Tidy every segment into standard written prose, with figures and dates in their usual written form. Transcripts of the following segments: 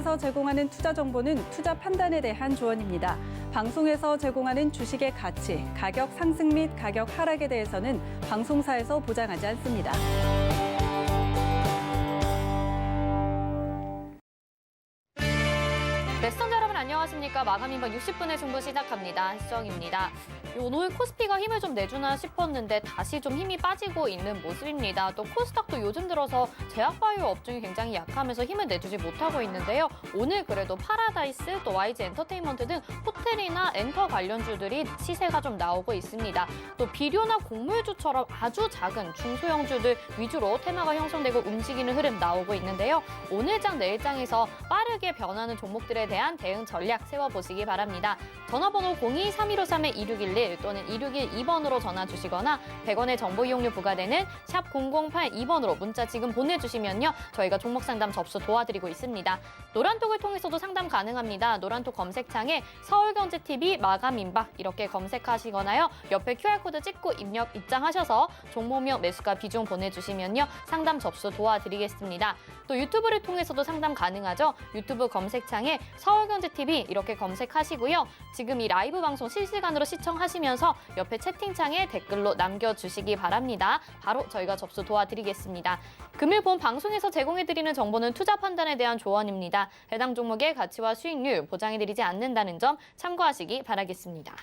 방송에서 제공하는 투자 정보는 투자 판단에 대한 조언입니다. 방송에서 제공하는 주식의 가치, 가격 상승 및 가격 하락에 대해서는 방송사에서 보장하지 않습니다. 네, 시청자 여러분 안녕하십니까. 마감인방 60분의 승부 시작합니다. 시정입니다. 오늘 코스피가 힘을 좀 내주나 싶었는데 다시 좀 힘이 빠지고 있는 모습입니다. 또 코스닥도 요즘 들어서 제약바이오 업종이 굉장히 약하면서 힘을 내주지 못하고 있는데요. 오늘 그래도 파라다이스, 또 YG 엔터테인먼트 등 호텔이나 엔터 관련주들이 시세가 좀 나오고 있습니다. 또 비료나 곡물주처럼 아주 작은 중소형주들 위주로 테마가 형성되고 움직이는 흐름 나오고 있는데요. 오늘장, 내일장에서 빠르게 변하는 종목들에 대한 대응 전략 세워보시기 바랍니다. 전화번호 02-3153-2611 또는 2612번으로 전화 주시거나 100원의 정보 이용료 부과되는 샵 0082번으로 문자 지금 보내주시면요. 저희가 종목 상담 접수 도와드리고 있습니다. 노란톡을 통해서도 상담 가능합니다. 노란톡 검색창에 서울경제TV 마감임박 이렇게 검색하시거나요. 옆에 QR코드 찍고 입장하셔서 종목명 매수가 비중 보내주시면요. 상담 접수 도와드리겠습니다. 또 유튜브를 통해서도 상담 가능하죠. 유튜브 검색창에 서울경제TV 이렇게 검색하시고요. 지금 이 라이브 방송 실시간으로 시청하시면서 옆에 채팅창에 댓글로 남겨주시기 바랍니다. 바로 저희가 접수 도와드리겠습니다. 금일 본 방송에서 제공해드리는 정보는 투자 판단에 대한 조언입니다. 해당 종목의 가치와 수익률 보장해드리지 않는다는 점 참고하시기 바라겠습니다.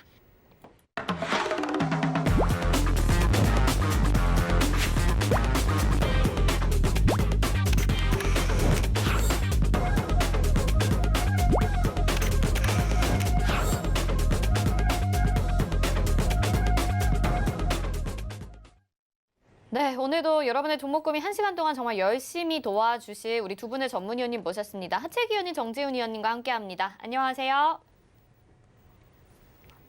네, 오늘도 여러분의 종목 고민 1시간 동안 정말 열심히 도와주실 우리 두 분의 전문위원님 모셨습니다. 하채기 위원님, 정재훈 위원님과 함께합니다. 안녕하세요.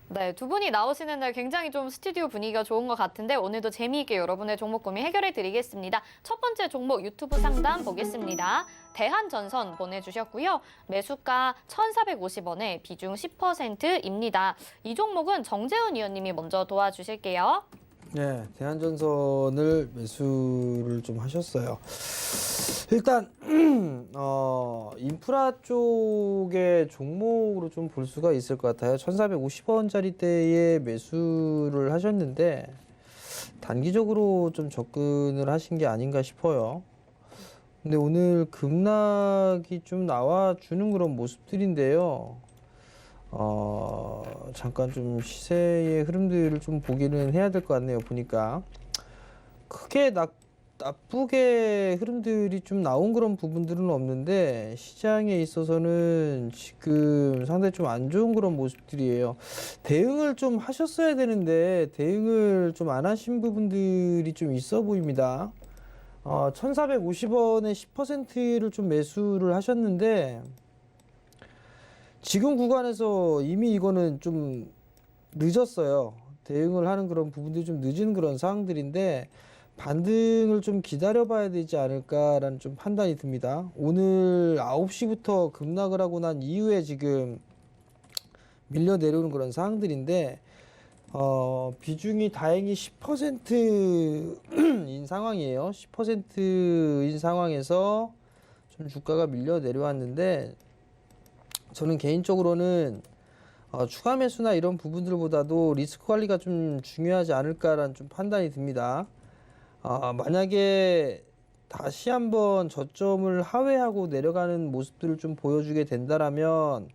네, 두 분이 나오시는 날 굉장히 좀 스튜디오 분위기가 좋은 것 같은데 오늘도 재미있게 여러분의 종목 고민 해결해 드리겠습니다. 첫 번째 종목 유튜브 상담 보겠습니다. 대한전선 보내주셨고요. 매수가 1,450원에 비중 10%입니다. 이 종목은 정재훈 위원님이 먼저 도와주실게요. 네, 대한전선을 매수를 좀 하셨어요. 일단 인프라 쪽의 종목으로 좀 볼 수가 있을 것 같아요. 1,450원짜리대에 매수를 하셨는데 단기적으로 좀 접근을 하신 게 아닌가 싶어요. 근데 오늘 급락이 좀 나와주는 그런 모습들인데요. 잠깐 좀 시세의 흐름들을 좀 보기는 해야 될 것 같네요. 보니까 크게 나쁘게 흐름들이 좀 나온 그런 부분들은 없는데 시장에 있어서는 지금 상당히 좀 안 좋은 그런 모습들이에요. 대응을 좀 하셨어야 되는데 대응을 좀 안 하신 부분들이 좀 있어 보입니다. 1,450원에 10%를 좀 매수를 하셨는데 지금 구간에서 이미 이거는 좀 늦었어요. 대응을 하는 그런 부분들이 좀 늦은 그런 상황들인데 반등을 좀 기다려봐야 되지 않을까라는 좀 판단이 듭니다. 오늘 9시부터 급락을 하고 난 이후에 지금 밀려 내려오는 그런 상황들인데 비중이 다행히 10%인 상황이에요. 10%인 상황에서 좀 주가가 밀려 내려왔는데 저는 개인적으로는 추가 매수나 이런 부분들보다도 리스크 관리가 좀 중요하지 않을까라는 좀 판단이 듭니다. 만약에 다시 한번 저점을 하회하고 내려가는 모습들을 좀 보여주게 된다라면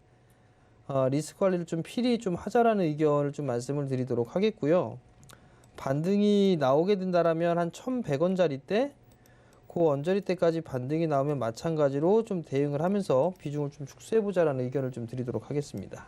리스크 관리를 좀 필히 좀 하자라는 의견을 좀 말씀을 드리도록 하겠고요. 반등이 나오게 된다라면 한 1,100원짜리 그 언저리 때까지 반등이 나오면 마찬가지로 좀 대응을 하면서 비중을 좀 축소해보자라는 의견을 좀 드리도록 하겠습니다.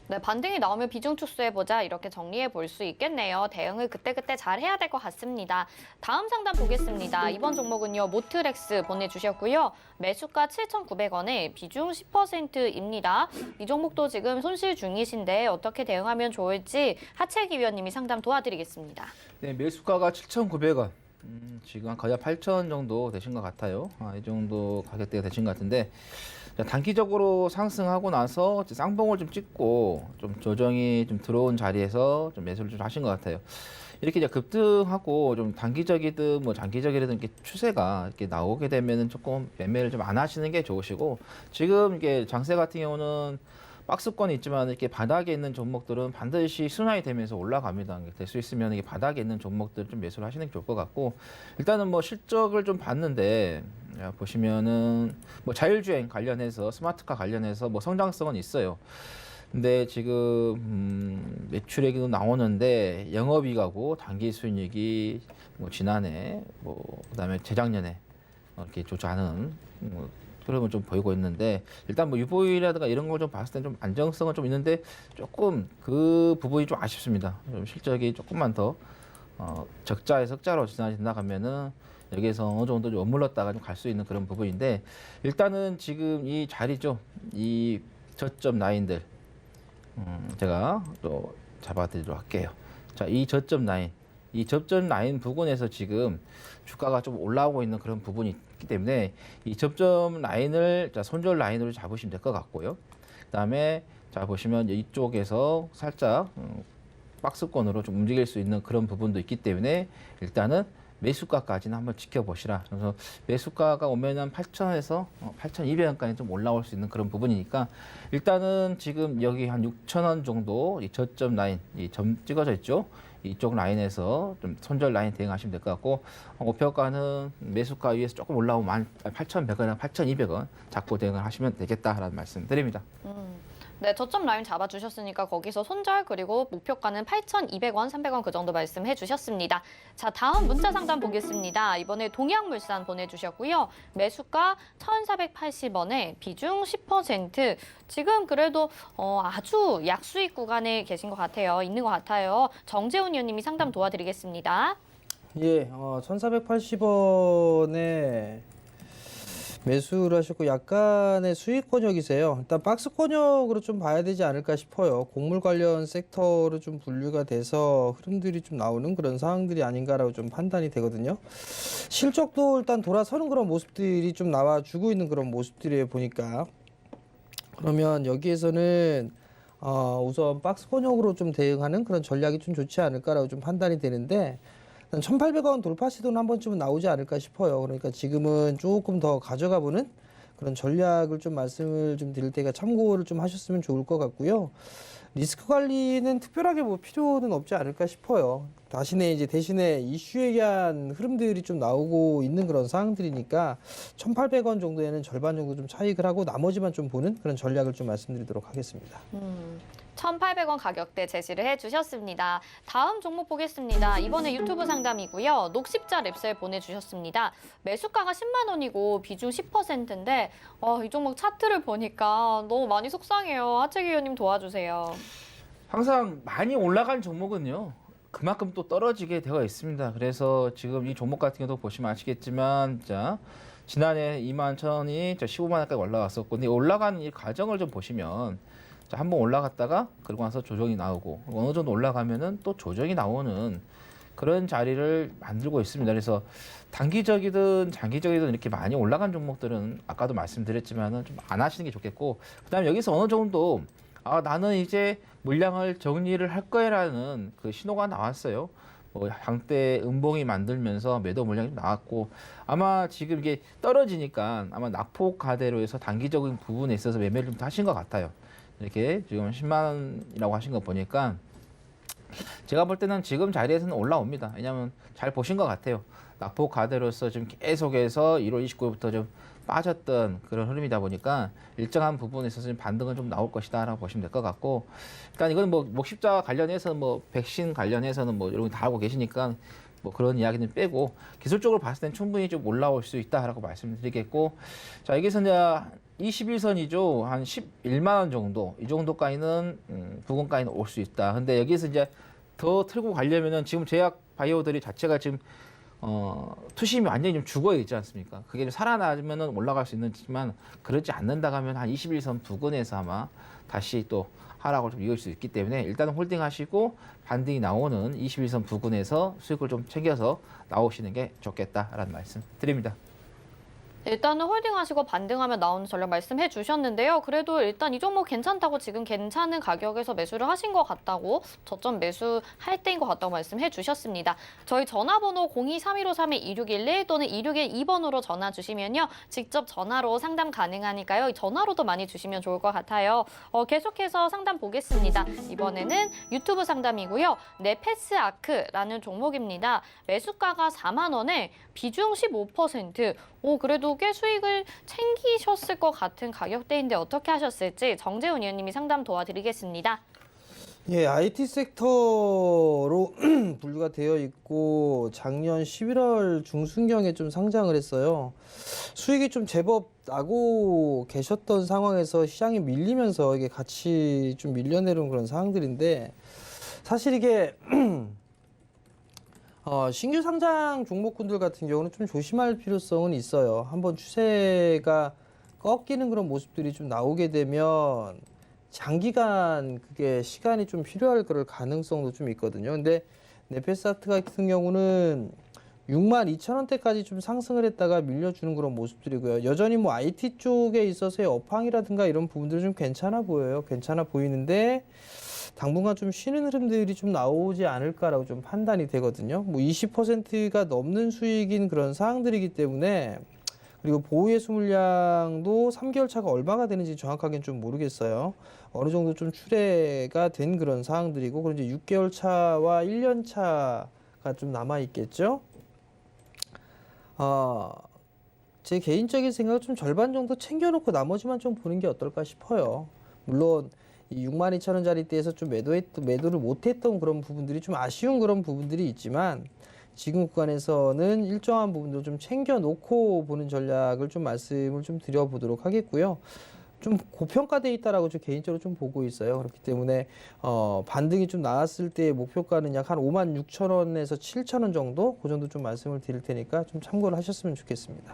네, 반등이 나오면 비중 축소해보자 이렇게 정리해 볼 수 있겠네요. 대응을 그때그때 잘 해야 될 것 같습니다. 다음 상담 보겠습니다. 이번 종목은요. 모트렉스 보내주셨고요. 매수가 7,900원에 비중 10%입니다. 이 종목도 지금 손실 중이신데 어떻게 대응하면 좋을지 하채기 위원님이 상담 도와드리겠습니다. 네, 매수가가 7,900원. 지금 거의 8,000원 정도 되신 것 같아요. 이 정도 가격대가 되신 것 같은데 자, 단기적으로 상승하고 나서 이제 쌍봉을 좀 찍고 좀 조정이 좀 들어온 자리에서 좀 매수를 좀 하신 것 같아요. 이렇게 이제 급등하고 좀 단기적이든 뭐 장기적이든 이렇게 추세가 이렇게 나오게 되면은 조금 매매를 좀 안 하시는 게 좋으시고, 지금 이게 장세 같은 경우는 박스권이 있지만 이렇게 바닥에 있는 종목들은 반드시 순환이 되면서 올라갑니다. 될 수 있으면 이게 바닥에 있는 종목들 좀 매수를 하시는 게 좋을 것 같고, 일단은 뭐 실적을 좀 봤는데 보시면은 뭐 자율주행 관련해서 스마트카 관련해서 뭐 성장성은 있어요. 근데 지금 매출액도 나오는데 영업이익하고 당기 순이익이 뭐 지난해 뭐 그다음에 재작년에 이렇게 좋지 않은 흐름을 좀 보이고 있는데, 일단 뭐 유보율이라든가 이런 걸 좀 봤을 때 좀 안정성은 좀 있는데 조금 그 부분이 좀 아쉽습니다. 좀 실적이 조금만 더 적자에서 흑자로 지나가면은 여기에서 어느 정도 좀 머물렀다가 좀 갈 수 있는 그런 부분인데, 일단은 지금 이 자리죠. 이 저점 라인들 제가 또 잡아드리도록 할게요. 자, 이 저점 라인, 이 접점 라인 부근에서 지금 주가가 좀 올라오고 있는 그런 부분이 있기 때문에 이 접점 라인을 자, 손절 라인으로 잡으시면 될 것 같고요. 그다음에 자 보시면 이쪽에서 살짝 박스권으로 좀 움직일 수 있는 그런 부분도 있기 때문에 일단은 매수가까지는 한번 지켜보시라. 그래서 매수가가 오면은 8,000원에서 8,200원까지 좀 올라올 수 있는 그런 부분이니까, 일단은 지금 여기 한 6,000원 정도 이 저점 라인, 이 점 찍어져 있죠. 이쪽 라인에서 좀 손절 라인 대응하시면 될 것 같고, 목표가는 매수가 위에서 조금 올라오면 8,100원이나 8,200원 잡고 대응을 하시면 되겠다라는 말씀 드립니다. 네, 저점 라인 잡아주셨으니까 거기서 손절, 그리고 목표가는 8,200원, 300원 그 정도 말씀해 주셨습니다. 자, 다음 문자 상담 보겠습니다. 이번에 동양물산 보내주셨고요. 매수가 1,480원에 비중 10%. 지금 그래도 아주 약수익 구간에 계신 것 같아요. 있는 것 같아요. 정재훈 의원님이 상담 도와드리겠습니다. 예, 1,480원에 매수를 하셨고 약간의 수익 권역이세요. 일단 박스 권역으로 좀 봐야 되지 않을까 싶어요. 곡물 관련 섹터로 좀 분류가 돼서 흐름들이 좀 나오는 그런 상황들이 아닌가라고 좀 판단이 되거든요. 실적도 일단 돌아서는 그런 모습들이 좀 나와주고 있는 그런 모습들이 보니까, 그러면 여기에서는 우선 박스 권역으로 좀 대응하는 그런 전략이 좀 좋지 않을까라고 좀 판단이 되는데, 1,800원 돌파 시도는 한 번쯤은 나오지 않을까 싶어요. 그러니까 지금은 조금 더 가져가 보는 그런 전략을 좀 말씀을 좀 드릴 때가 참고를 좀 하셨으면 좋을 것 같고요. 리스크 관리는 특별하게 뭐 필요는 없지 않을까 싶어요. 대신에 이슈에 대한 흐름들이 좀 나오고 있는 그런 상황들이니까 1,800원 정도에는 절반 정도 좀 차익을 하고 나머지만 좀 보는 그런 전략을 좀 말씀드리도록 하겠습니다. 1,800원 가격대 제시를 해주셨습니다. 다음 종목 보겠습니다. 이번에 유튜브 상담이고요. 녹십자 랩셀 보내주셨습니다. 매수가가 10만 원이고 비중 10%인데 이 종목 차트를 보니까 너무 많이 속상해요. 하채기 의원님 도와주세요. 항상 많이 올라간 종목은요, 그만큼 또 떨어지게 되어 있습니다. 그래서 지금 이 종목 같은 경우도 보시면 아시겠지만, 자, 지난해 21,000원이 15만 원까지 올라왔었고, 근데 올라간 이 과정을 좀 보시면, 자, 한번 올라갔다가 그러고 나서 조정이 나오고 어느 정도 올라가면은 또 조정이 나오는 그런 자리를 만들고 있습니다. 그래서 단기적이든 장기적이든 이렇게 많이 올라간 종목들은 아까도 말씀드렸지만은 좀 안 하시는 게 좋겠고, 그다음에 여기서 어느 정도 나는 이제 물량을 정리를 할 거야라는 그 신호가 나왔어요. 뭐 장대 음봉이 만들면서 매도 물량이 나왔고, 아마 지금 이게 떨어지니까 아마 낙폭 가대로 해서 단기적인 부분에 있어서 매매를 좀 하신 것 같아요. 이렇게 지금 10만 원이라고 하신 거 보니까 제가 볼 때는 지금 자리에서는 올라옵니다. 왜냐하면 잘 보신 것 같아요. 낙폭 가대로서 지금 계속해서 1월 29일부터 좀 빠졌던 그런 흐름이다 보니까 일정한 부분에 있어서 좀 반등은 좀 나올 것이다라고 보시면 될 것 같고, 일단 이건 뭐 목십자 관련해서 뭐 백신 관련해서는 뭐 여러분 다 알고 계시니까 뭐 그런 이야기는 빼고, 기술적으로 봤을 땐 충분히 좀 올라올 수 있다라고 말씀드리겠고, 자, 여기서 이제 21선이죠. 한 11만 원 정도, 이 정도까지는 부근까지는 올 수 있다. 근데 여기서 이제 더 틀고 가려면은 지금 제약 바이오들이 자체가 지금 투심이 완전히 좀 죽어 있지 않습니까? 그게 좀 살아나면은 올라갈 수 있지만, 그러지 않는다 하면 한 21선 부근에서 아마 다시 또 하락을 좀 이을 수 있기 때문에 일단은 홀딩하시고 반등이 나오는 21선 부근에서 수익을 좀 챙겨서 나오시는 게 좋겠다라는 말씀 드립니다. 일단은 홀딩하시고 반등하면 나오는 전략 말씀해 주셨는데요. 그래도 일단 이 종목 괜찮다고 지금 괜찮은 가격에서 매수를 하신 것 같다고 저점 매수할 때인 것 같다고 말씀해 주셨습니다. 저희 전화번호 023153-2611 또는 2612번으로 전화 주시면요. 직접 전화로 상담 가능하니까요. 전화로도 많이 주시면 좋을 것 같아요. 계속해서 상담 보겠습니다. 이번에는 유튜브 상담이고요. 네페스아크라는 종목입니다. 매수가가 4만 원에 비중 15%. 그래도 꽤 수익을 챙기셨을 것 같은 가격대인데 어떻게 하셨을지 정재훈 의원님이 상담 도와드리겠습니다. 예, IT 섹터로 분류가 되어 있고 작년 11월 중순경에 좀 상장을 했어요. 수익이 좀 제법 나고 계셨던 상황에서 시장이 밀리면서 이게 같이 좀 밀려내려는 그런 상황들인데 사실 이게 신규 상장 종목군들 같은 경우는 좀 조심할 필요성은 있어요. 한번 추세가 꺾이는 그런 모습들이 좀 나오게 되면 장기간 그게 시간이 좀 필요할 그럴 가능성도 좀 있거든요. 근데 네페스아트 같은 경우는 62,000원대까지 좀 상승을 했다가 밀려주는 그런 모습들이고요. 여전히 뭐 IT 쪽에 있어서의 업황이라든가 이런 부분들은 좀 괜찮아 보여요. 괜찮아 보이는데 당분간 좀 쉬는 흐름들이 좀 나오지 않을까라고 좀 판단이 되거든요. 뭐 20%가 넘는 수익인 그런 사항들이기 때문에 그리고 보유예수 물량도 3개월 차가 얼마가 되는지 정확하게는 좀 모르겠어요. 어느 정도 좀 출회가 된 그런 사항들이고 그리고 이제 6개월 차와 1년 차가 좀 남아 있겠죠. 제 개인적인 생각은 좀 절반 정도 챙겨놓고 나머지만 좀 보는 게 어떨까 싶어요. 물론 이 62,000원짜리대에서 좀 매도를 못했던 그런 부분들이 좀 아쉬운 그런 부분들이 있지만 지금 구간에서는 일정한 부분도 좀 챙겨놓고 보는 전략을 좀 말씀을 좀 드려보도록 하겠고요. 좀 고평가돼 있다라고 좀 개인적으로 좀 보고 있어요. 그렇기 때문에 반등이 좀 나왔을 때 목표가는 약 한 56,000원에서 7,000원 정도 그 정도 좀 말씀을 드릴 테니까 좀 참고를 하셨으면 좋겠습니다.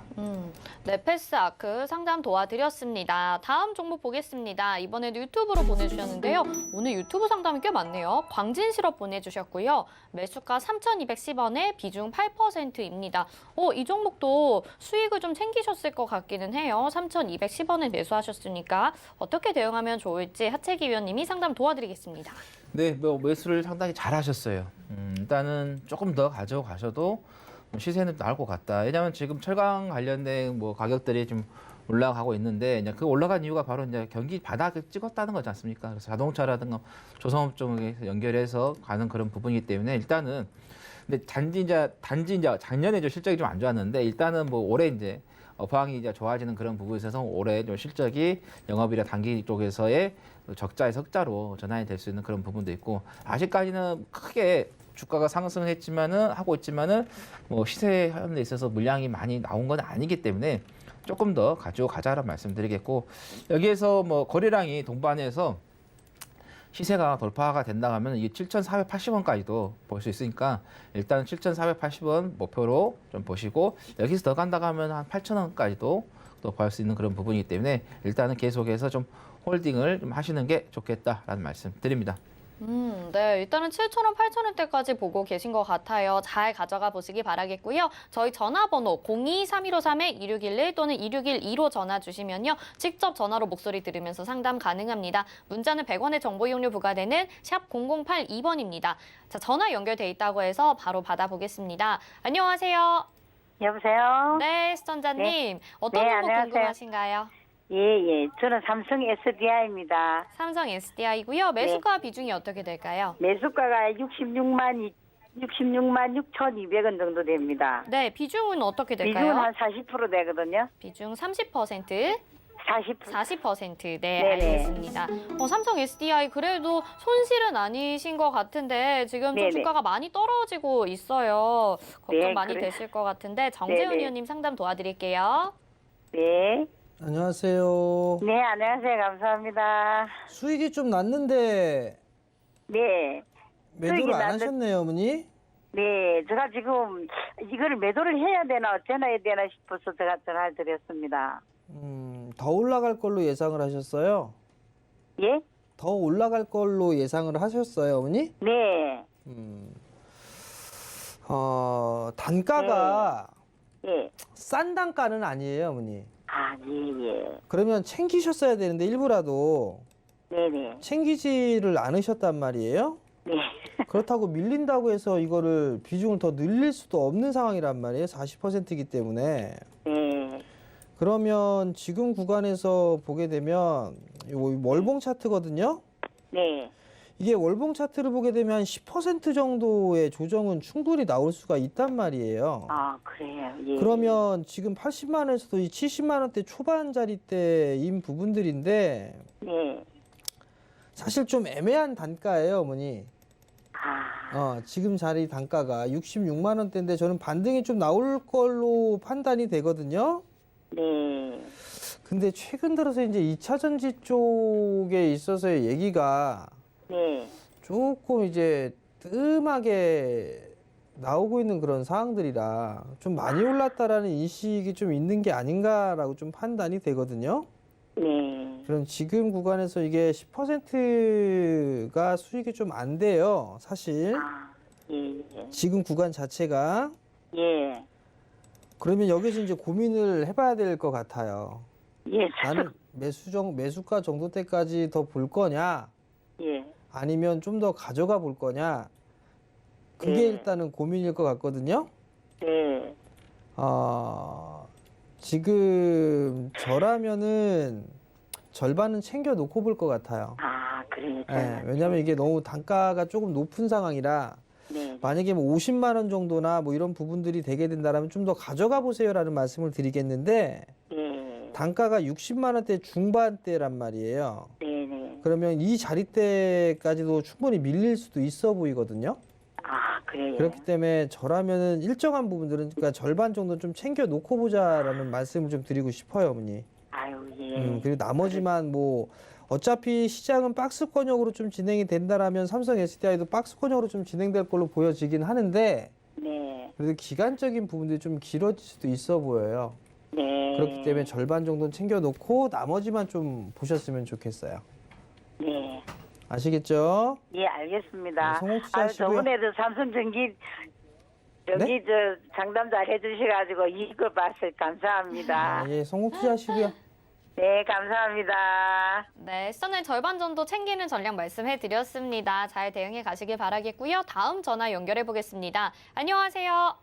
네페스아크 상담 도와드렸습니다. 다음 종목 보겠습니다. 이번에도 유튜브로 보내주셨는데요. 오늘 유튜브 상담이 꽤 많네요. 광진실업 보내주셨고요. 매수가 3,210원에 비중 8%입니다. 이 종목도 수익을 좀 챙기셨을 것 같기는 해요. 3,210원에 매수하셨으니까 어떻게 대응하면 좋을지 하채기 위원님이 상담 도와드리겠습니다. 네, 뭐 매수를 상당히 잘하셨어요. 일단은 조금 더 가져가셔도 시세는 나올 것 같다. 왜냐하면 지금 철강 관련된 뭐 가격들이 좀 올라가고 있는데 이제 그 올라간 이유가 바로 이제 경기 바닥을 찍었다는 거지 않습니까? 그래서 자동차라든가 조선업 쪽에 연결해서 가는 그런 부분이기 때문에 일단은 근데 단지 이제 작년에 좀 실적이 좀 안 좋았는데 일단은 뭐 올해 이제 업황이 이제 좋아지는 그런 부분에 있어서 올해 좀 실적이 영업이나 단기 쪽에서의 적자에서 흑자로 전환이 될 수 있는 그런 부분도 있고 아직까지는 크게 주가가 상승했지만은 하고 있지만은 뭐 시세하는 데 있어서 물량이 많이 나온 건 아니기 때문에 조금 더 가지고 가자라는 말씀드리겠고 여기에서 뭐 거래량이 동반해서 시세가 돌파가 된다 하면 이 7,480원까지도 볼 수 있으니까 일단 7,480원 목표로 좀 보시고 여기서 더 간다 하면 한 8,000원까지도 또 볼 수 있는 그런 부분이기 때문에 일단은 계속해서 좀 홀딩을 좀 하시는 게 좋겠다라는 말씀 드립니다. 네, 일단은 7,000원, 8,000원대까지 보고 계신 것 같아요. 잘 가져가 보시기 바라겠고요. 저희 전화번호 023153-2611 또는 2612로 전화 주시면요. 직접 전화로 목소리 들으면서 상담 가능합니다. 문자는 100원의 정보 이용료 부과되는 샵 0082번입니다. 자, 전화 연결돼 있다고 해서 바로 받아보겠습니다. 안녕하세요. 여보세요? 네, 시청자님. 네. 어떤 네, 정보 안녕하세요. 궁금하시신가요? 예. 저는 삼성 SDI입니다. 삼성 SDI고요. 매수가 비중이 어떻게 될까요? 매수가가 66만 6,200원 정도 됩니다. 네, 비중은 어떻게 될까요? 비중은 한 40% 되거든요. 비중 30%, 40%. 40%. 네, 네네. 알겠습니다. 삼성 SDI 그래도 손실은 아니신 것 같은데 지금 좀 네네. 주가가 많이 떨어지고 있어요. 걱정 네, 많이 그래. 되실 것 같은데 정재훈 네네. 의원님 상담 도와드릴게요. 네. 안녕하세요. 네, 안녕하세요. 감사합니다. 수익이 좀 났는데 네. 매도를 수익이 안 났는- 하셨네요, 어머니? 네, 제가 지금 이거를 매도를 해야 되나 어쩌나 되나 싶어서 제가 전화를 드렸습니다. 더 올라갈 걸로 예상을 하셨어요? 예? 더 올라갈 걸로 예상을 하셨어요, 어머니? 네. 단가가 예. 싼 단가는 아니에요, 어머니. 아, 예, 예. 그러면 챙기셨어야 되는데 일부라도 네네. 챙기지를 않으셨단 말이에요. 네. 그렇다고 밀린다고 해서 이거를 비중을 더 늘릴 수도 없는 상황이란 말이에요. 40%이기 때문에. 네. 그러면 지금 구간에서 보게 되면 이 월봉 차트거든요. 네. 이게 월봉 차트를 보게 되면 한 10% 정도의 조정은 충분히 나올 수가 있단 말이에요. 아, 그래요. 예. 그러면 지금 80만 원에서도 이 70만 원대 초반짜리대인 부분들인데 네. 사실 좀 애매한 단가예요, 어머니. 아, 지금 자리 단가가 66만 원대인데 저는 반등이 좀 나올 걸로 판단이 되거든요. 네. 근데 최근 들어서 이제 2차 전지 쪽에 있어서의 얘기가 네. 조금 이제 뜸하게 나오고 있는 그런 상황들이라 좀 많이 올랐다라는 인식이 좀 있는 게 아닌가라고 좀 판단이 되거든요. 네. 그럼 지금 구간에서 이게 10%가 수익이 좀 안 돼요, 사실. 아, 예, 예. 지금 구간 자체가. 예. 그러면 여기서 이제 고민을 해봐야 될 것 같아요. 예. 나는 매수가 정도 때까지 더 볼 거냐, 예. 아니면 좀 더 가져가 볼 거냐. 그게 네. 일단은 고민일 것 같거든요. 네. 지금 저라면은 절반은 챙겨 놓고 볼 것 같아요. 아, 그래요. 예, 왜냐면 이게 너무 단가가 조금 높은 상황이라 네. 만약에 뭐 50만 원 정도나 뭐 이런 부분들이 되게 된다면 좀 더 가져가 보세요라는 말씀을 드리겠는데 네. 단가가 60만 원대 중반대란 말이에요. 네네. 그러면 이 자리대까지도 충분히 밀릴 수도 있어 보이거든요. 아, 그래요. 그렇기 때문에 저라면은 일정한 부분들은 그러니까 절반 정도 좀 챙겨 놓고 보자라는 말씀을 좀 드리고 싶어요, 어머니. 아유, 예. 그리고 나머지만 뭐 어차피 시장은 박스권역으로 좀 진행이 된다라면 삼성 SDI도 박스권역으로 좀 진행될 걸로 보여지긴 하는데 네. 그래도 기간적인 부분들이 좀 길어질 수도 있어 보여요. 네. 그렇기 때문에 절반 정도는 챙겨 놓고 나머지만 좀 보셨으면 좋겠어요. 네. 아시겠죠? 예, 알겠습니다. 네, 성공 투자하시고요. 저번에도 삼성전기 네? 장담 잘 해주셔가지고 이거 봤어요. 감사합니다. 예, 성공 투자하시고요. 네, 감사합니다. 네, 시선의 절반 정도 챙기는 전략 말씀해 드렸습니다. 잘 대응해 가시길 바라겠고요. 다음 전화 연결해 보겠습니다. 안녕하세요.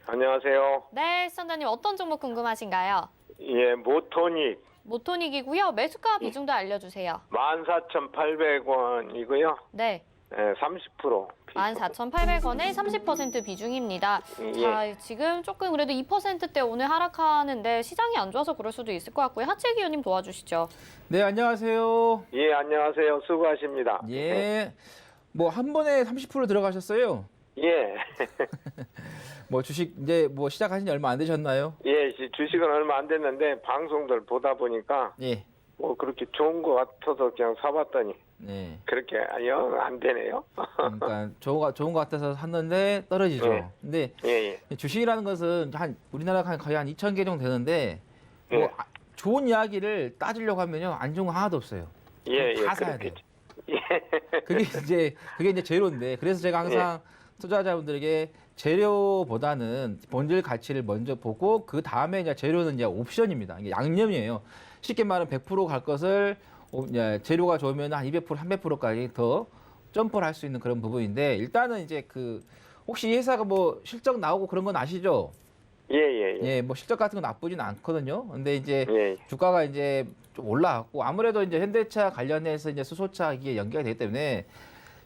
안녕하세요. 네, 시선자님 어떤 종목 궁금하신가요? 예, 모토닉 모토닉이고요. 매수가 비중도 알려주세요. 14,800원이고요. 네, 예, 30%. 14,800원에 30% 비중입니다. 예. 자, 지금 조금 그래도 2%대 오늘 하락하는데 시장이 안 좋아서 그럴 수도 있을 것 같고요. 하채기 의원님 도와주시죠. 네, 안녕하세요. 예, 안녕하세요. 수고하십니다. 예. 뭐 한 번에 30% 들어가셨어요? 예. 뭐 주식 이제 뭐 시작하신 지 얼마 안 되셨나요? 예, 주식은 얼마 안 됐는데 방송들 보다 보니까 예. 뭐 그렇게 좋은 거 같아서 그냥 사봤더니 네. 그렇게 영 안 되네요. 그러니까 좋은 거 같아서 샀는데 떨어지죠. 예. 근데 예, 예. 주식이라는 것은 우리나라가 거의 한 2,000개 정도 되는데 뭐 예. 좋은 이야기를 따지려고 하면요 안 좋은 거 하나도 없어요. 예, 예. 다 사야 돼요. 그렇겠죠. 예. 그게 이제 재료인데 그래서 제가 항상 투자자분들에게 재료보다는 본질 가치를 먼저 보고 그 다음에 이제 재료는 이제 옵션입니다. 이게 양념이에요. 쉽게 말하면 100% 갈 것을 이제 재료가 좋으면 한 200%, 300%까지 더 점프를 할 수 있는 그런 부분인데 일단은 이제 혹시 이 회사가 뭐 실적 나오고 그런 건 아시죠? 예, 예, 예. 예, 뭐 실적 같은 건 나쁘진 않거든요. 근데 이제 예. 주가가 이제 좀 올라왔고 아무래도 이제 현대차 관련해서 이제 수소차 이게 연계가 되기 때문에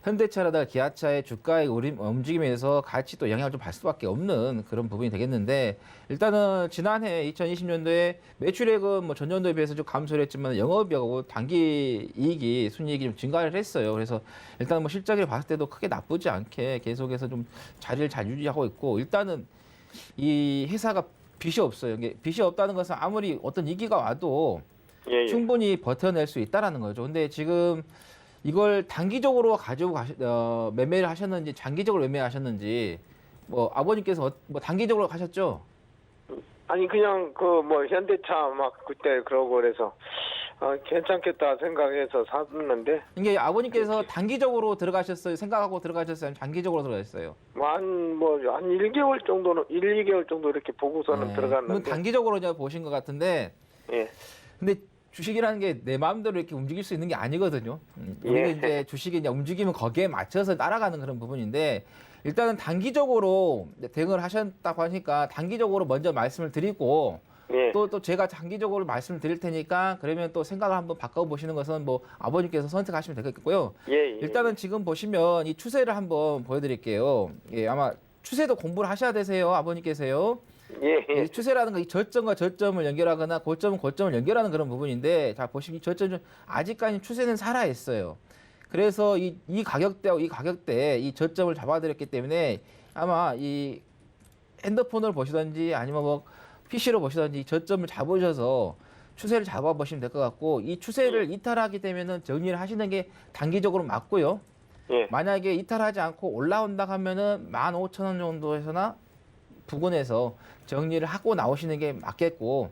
현대차라든가 기아차의 주가의 움직임에서 같이 또 영향을 좀 받을 수밖에 없는 그런 부분이 되겠는데 일단은 지난해 2020년도에 매출액은 뭐 전년도에 비해서 좀 감소를 했지만 영업이하고 단기 이익이 순이익이 좀 증가를 했어요. 그래서 일단 뭐 실적을 봤을 때도 크게 나쁘지 않게 계속해서 좀 자리를 잘 유지하고 있고 일단은 이 회사가 빚이 없어요. 이게 빚이 없다는 것은 아무리 어떤 위기가 와도 예, 예. 충분히 버텨낼 수 있다라는 거죠. 근데 지금 이걸 단기적으로 매매를 하셨는지 장기적으로 매매하셨는지 뭐 아버님께서 뭐 단기적으로 가셨죠? 아니 그냥 그 뭐 현대차 막 그때 그러고 그래서 괜찮겠다 생각해서 샀는데 이게 아버님께서 단기적으로 들어가셨어요? 생각하고 들어가셨어요? 아니면 장기적으로 들어가셨어요? 한 1개월 정도는 2개월 정도 이렇게 보고서는 그럼 들어갔는데 단기적으로 이제 보신 것 같은데 예. 근데 주식이라는 게 내 마음대로 이렇게 움직일 수 있는 게 아니거든요. 우리가 예. 이제 주식이 이제 움직이면 거기에 맞춰서 따라가는 그런 부분인데 일단은 단기적으로 대응을 하셨다고 하니까 단기적으로 먼저 말씀을 드리고 예. 또 제가 장기적으로 말씀을 드릴 테니까 그러면 또 생각을 한번 바꿔보시는 것은 뭐 아버님께서 선택하시면 되겠고요. 예, 예. 일단은 지금 보시면 이 추세를 한번 보여드릴게요. 예, 아마 추세도 공부를 하셔야 되세요, 아버님께서요. 예, 예. 이 추세라는 거 이 저점과 저점을 연결하거나 고점은 고점을 연결하는 그런 부분인데 자 보시면 이 저점 아직까지 추세는 살아 있어요. 그래서 이 가격대하고 이 가격대에 이 저점을 잡아드렸기 때문에 아마 이 핸드폰을 보시든지 아니면 뭐 PC로 보시든지 이 저점을 잡으셔서 추세를 잡아보시면 될 것 같고 이 추세를 이탈하게 되면은 정리를 하시는 게 단기적으로 맞고요. 예. 만약에 이탈하지 않고 올라온다 하면은 15,000원 정도에서나 부근에서 정리를 하고 나오시는 게 맞겠고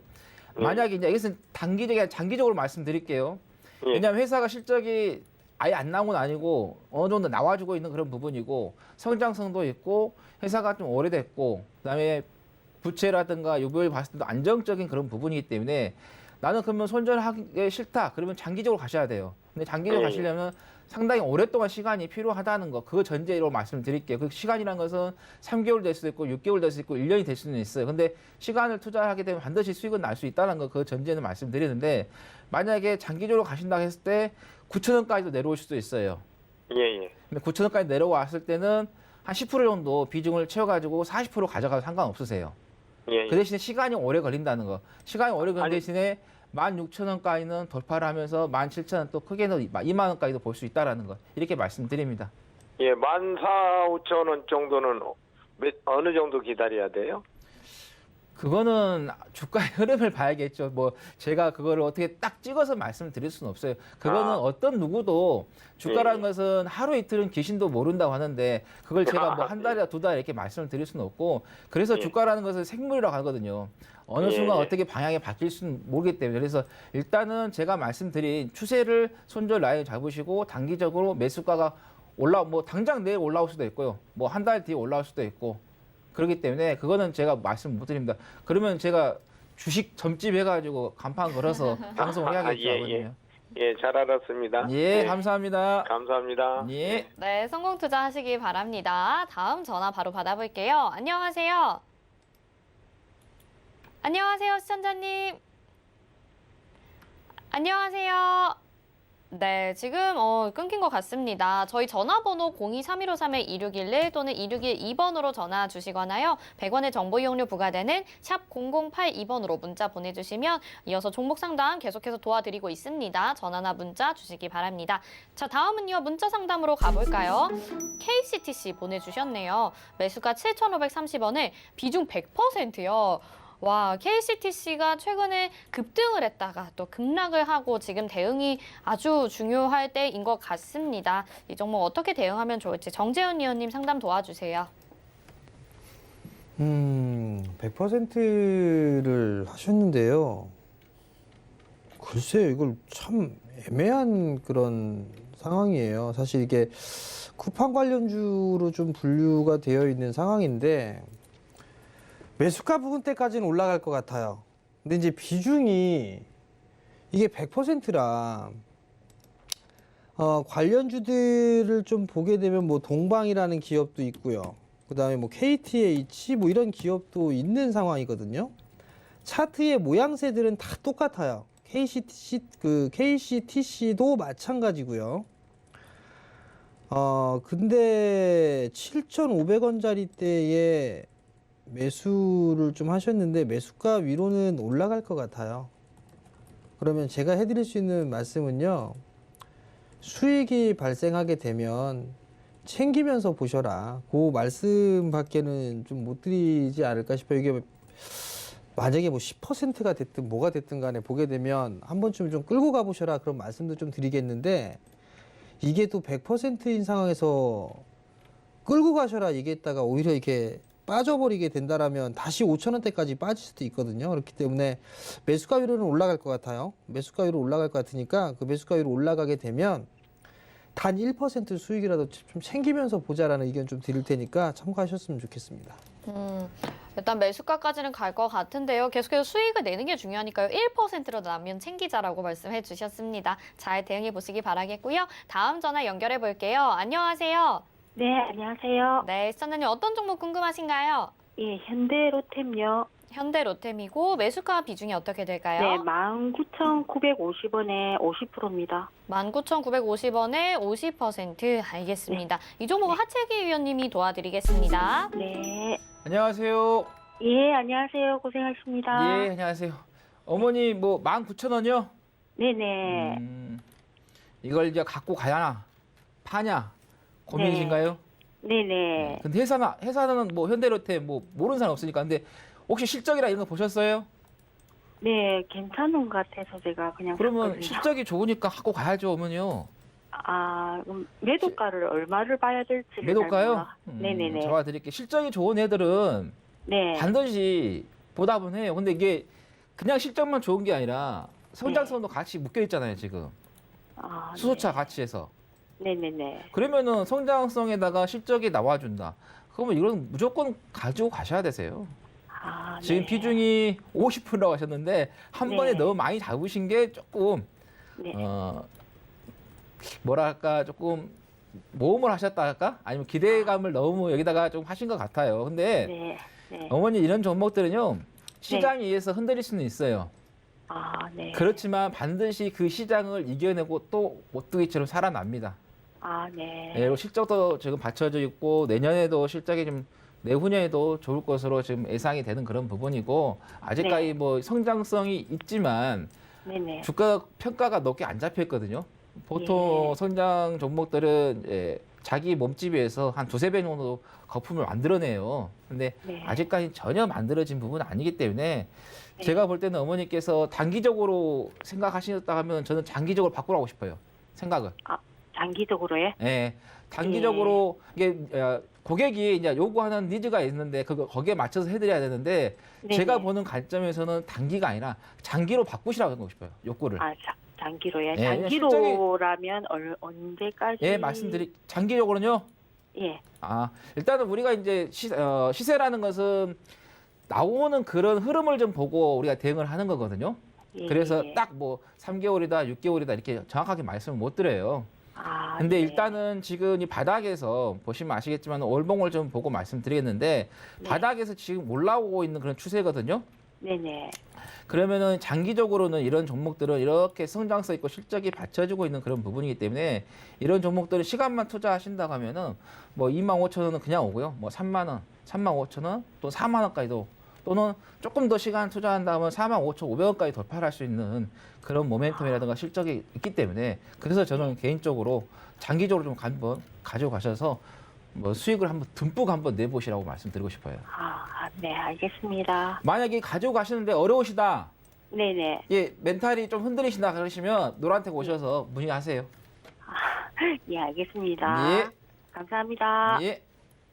만약에 이제 이것은 단기적이 아니라 장기적으로 말씀드릴게요. 예. 왜냐하면 회사가 실적이 아예 안 나온 건 아니고 어느 정도 나와주고 있는 그런 부분이고 성장성도 있고 회사가 좀 오래됐고 그다음에 부채라든가 요구를 봤을 때도 안정적인 그런 부분이기 때문에 나는 그러면 손절하기 싫다. 그러면 장기적으로 가셔야 돼요. 근데 장기적으로 예. 가시려면 상당히 오랫동안 시간이 필요하다는 거, 그거 전제로 말씀드릴게요. 그 시간이란 것은 3개월 될 수도 있고 6개월 될 수도 있고 1년이 될 수는 있어요. 근데 시간을 투자하게 되면 반드시 수익은 날 수 있다는 거, 그 전제는 말씀드리는데 만약에 장기적으로 가신다고 했을 때 9,000원까지도 내려올 수도 있어요. 예, 예. 근데 9,000원까지 내려왔을 때는 한 10% 정도 비중을 채워가지고 40% 가져가도 상관없으세요. 예, 그 대신에 시간이 오래 걸린다는 거. 시간이 오래 걸린 아니- 대신에 16,000원까지는 돌파를 하면서 17,000원 또 크게는 2만 원까지도 볼 수 있다라는 거. 이렇게 말씀드립니다. 예, 14,500원 정도는 어느 정도 기다려야 돼요? 그거는 주가의 흐름을 봐야겠죠. 뭐 제가 그거를 어떻게 딱 찍어서 말씀을 드릴 수는 없어요. 그거는 어떤 누구도 주가라는 예. 것은 하루 이틀은 귀신도 모른다고 하는데 그걸 제가 뭐 아, 한 달이나 두 달 이렇게 말씀을 드릴 수는 없고 그래서 예. 주가라는 것은 생물이라고 하거든요. 어느 예, 순간 예. 어떻게 방향이 바뀔 수는 모르기 때문에 그래서 일단은 제가 말씀드린 추세를 손절 라인 잡으시고 단기적으로 매수가가 뭐 당장 내일 올라올 수도 있고요. 뭐 한 달 뒤에 올라올 수도 있고 그렇기 때문에 그거는 제가 말씀 못 드립니다. 그러면 제가 주식 점집 해가지고 간판 걸어서 방송을 해야겠죠. 예, 아버님요. 예, 잘 알았습니다. 예, 감사합니다. 감사합니다. 예. 네, 성공 투자하시기 바랍니다. 다음 전화 바로 받아볼게요. 안녕하세요. 안녕하세요, 시청자님. 안녕하세요. 네, 지금 끊긴 것 같습니다. 저희 전화번호 023153-2611 또는 2612번으로 전화 주시거나요. 100원의 정보 이용료 부과되는 샵 0082번으로 문자 보내주시면 이어서 종목 상담 계속해서 도와드리고 있습니다. 전화나 문자 주시기 바랍니다. 자, 다음은요. 문자 상담으로 가볼까요? KCTC 보내주셨네요. 매수가 7,530원에 비중 100%요. 와, KCTC가 최근에 급등을 했다가 또 급락을 하고 지금 대응이 아주 중요할 때인 것 같습니다. 이 종목 어떻게 대응하면 좋을지 정재현 위원님 상담 도와주세요. 100%를 하셨는데요. 글쎄요, 이걸 참 애매한 그런 상황이에요. 사실 이게 쿠팡 관련주로 좀 분류가 되어 있는 상황인데 매수가 부근 때까지는 올라갈 것 같아요. 근데 이제 비중이 이게 100%라 관련주들을 좀 보게 되면 뭐 동방이라는 기업도 있고요. 그다음에 뭐 KTH 뭐 이런 기업도 있는 상황이거든요. 차트의 모양새들은 다 똑같아요. KCTC도 마찬가지고요. 근데 7,500원짜리 때에 매수를 좀 하셨는데 매수가 위로는 올라갈 것 같아요. 그러면 제가 해드릴 수 있는 말씀은요. 수익이 발생하게 되면 챙기면서 보셔라. 그 말씀밖에는 좀 못 드리지 않을까 싶어요. 이게 만약에 뭐 10%가 됐든 뭐가 됐든 간에 보게 되면 한 번쯤 좀 끌고 가보셔라. 그런 말씀도 좀 드리겠는데 이게 또 100%인 상황에서 끌고 가셔라 얘기했다가 오히려 이렇게 빠져버리게 된다라면 다시 5천 원대까지 빠질 수도 있거든요. 그렇기 때문에 매수가 위로는 올라갈 것 같아요. 매수가 위로 올라갈 것 같으니까 그 매수가 위로 올라가게 되면 단 1% 수익이라도 좀 챙기면서 보자라는 의견 좀 드릴 테니까 참고하셨으면 좋겠습니다. 일단 매수가까지는 갈 것 같은데요. 계속해서 수익을 내는 게 중요하니까요. 1%로 나면 챙기자라고 말씀해 주셨습니다. 잘 대응해 보시기 바라겠고요. 다음 전화 연결해 볼게요. 안녕하세요. 네, 안녕하세요. 네, 시청자님 어떤 종목 궁금하신가요? 예, 현대로템요. 현대로템이고 매수가 비중이 어떻게 될까요? 네, 19,950원에 50%입니다. 19,950원에 50% 알겠습니다. 이 종목은 하채기 위원님이 도와드리겠습니다. 네. 안녕하세요. 예, 안녕하세요. 고생하십니다. 예, 안녕하세요. 어머니 뭐 19,000원이요? 네네. 이걸 이제 갖고 가야나 파냐 고민이신가요? 네네. 근데 회사는 뭐 현대로템 뭐 모르는 사람 없으니까. 근데 혹시 실적이라 이런 거 보셨어요? 네, 괜찮은 것 같아서 제가 그냥 그러면 샀거든요. 실적이 좋으니까 갖고 가야죠, 어머니요. 아, 그럼 매도가를 얼마를 봐야 될지. 매도가요? 네네네. 제가 드릴게요. 실적이 좋은 애들은 네. 반드시 보답은 해요. 근데 이게 그냥 실적만 좋은 게 아니라 성장성도 같이 묶여 있잖아요, 지금. 아, 수소차 같이 해서. 네네네. 그러면은 성장성에다가 실적이 나와준다. 그러면 이건 무조건 가지고 가셔야 되세요. 아, 지금 네. 비중이 50%라고 하셨는데 한 네. 번에 너무 많이 잡으신 게 조금 네. 뭐랄까 조금 모험을 하셨다 할까? 아니면 기대감을 너무 여기다가 좀 하신 것 같아요. 근데 네. 네. 어머니 이런 종목들은요 시장에 의해서 흔들릴 수는 있어요. 아, 네. 그렇지만 반드시 그 시장을 이겨내고 또 오뚜기처럼 살아납니다. 아, 네. 예, 그리고 실적도 지금 받쳐져 있고 내년에도 실적이 좀 내후년에도 좋을 것으로 지금 예상이 되는 그런 부분이고 아직까지 네. 뭐 성장성이 있지만 네네. 주가 평가가 높게 안 잡혀 있거든요. 보통 예. 성장 종목들은 자기 몸집에서 한 2~3배 정도 거품을 만들어내요. 근데 네. 아직까지 전혀 만들어진 부분은 아니기 때문에 네. 제가 볼 때는 어머니께서 단기적으로 생각하시다 하면 저는 장기적으로 바꾸라고 싶어요. 생각을. 장기적으로요? 예. 단기적으로 이게 고객이 이제 요구하는 니즈가 있는데 거기에 맞춰서 해드려야 되는데 네네. 제가 보는 관점에서는 단기가 아니라 장기로 바꾸시라고 하고 싶어요. 욕구를. 아, 장기로요? 예, 장기로라면 언제까지? 예, 장기적으로는요. 예. 일단은 우리가 이제 시세라는 것은 나오는 그런 흐름을 좀 보고 우리가 대응을 하는 거거든요. 예, 그래서 예. 딱 뭐 3개월이다, 6개월이다 이렇게 정확하게 말씀을 못 드려요. 근데 네. 일단은 지금 이 바닥에서 보시면 아시겠지만 월봉을 좀 보고 말씀드리겠는데 네. 바닥에서 지금 올라오고 있는 그런 추세거든요. 네네. 그러면은 장기적으로는 이런 종목들은 이렇게 성장성 있고 실적이 받쳐지고 있는 그런 부분이기 때문에 이런 종목들은 시간만 투자하신다고 하면은 뭐 25,000원은 그냥 오고요. 뭐 3만 원, 35,000원, 또 4만 원까지도 또는 조금 더 시간 투자한다면 45,500원까지 돌파할 수 있는 그런 모멘텀이라든가 실적이 있기 때문에 그래서 저는 개인적으로 장기적으로 좀 한번 가지고 가셔서 뭐 수익을 한번 듬뿍 한번 내보시라고 말씀드리고 싶어요. 네, 알겠습니다. 만약에 가지고 가시는데 어려우시다. 네네. 예, 멘탈이 좀 흔들리신다 그러시면 노란택 오셔서 문의하세요. 예, 알겠습니다. 예. 감사합니다. 예.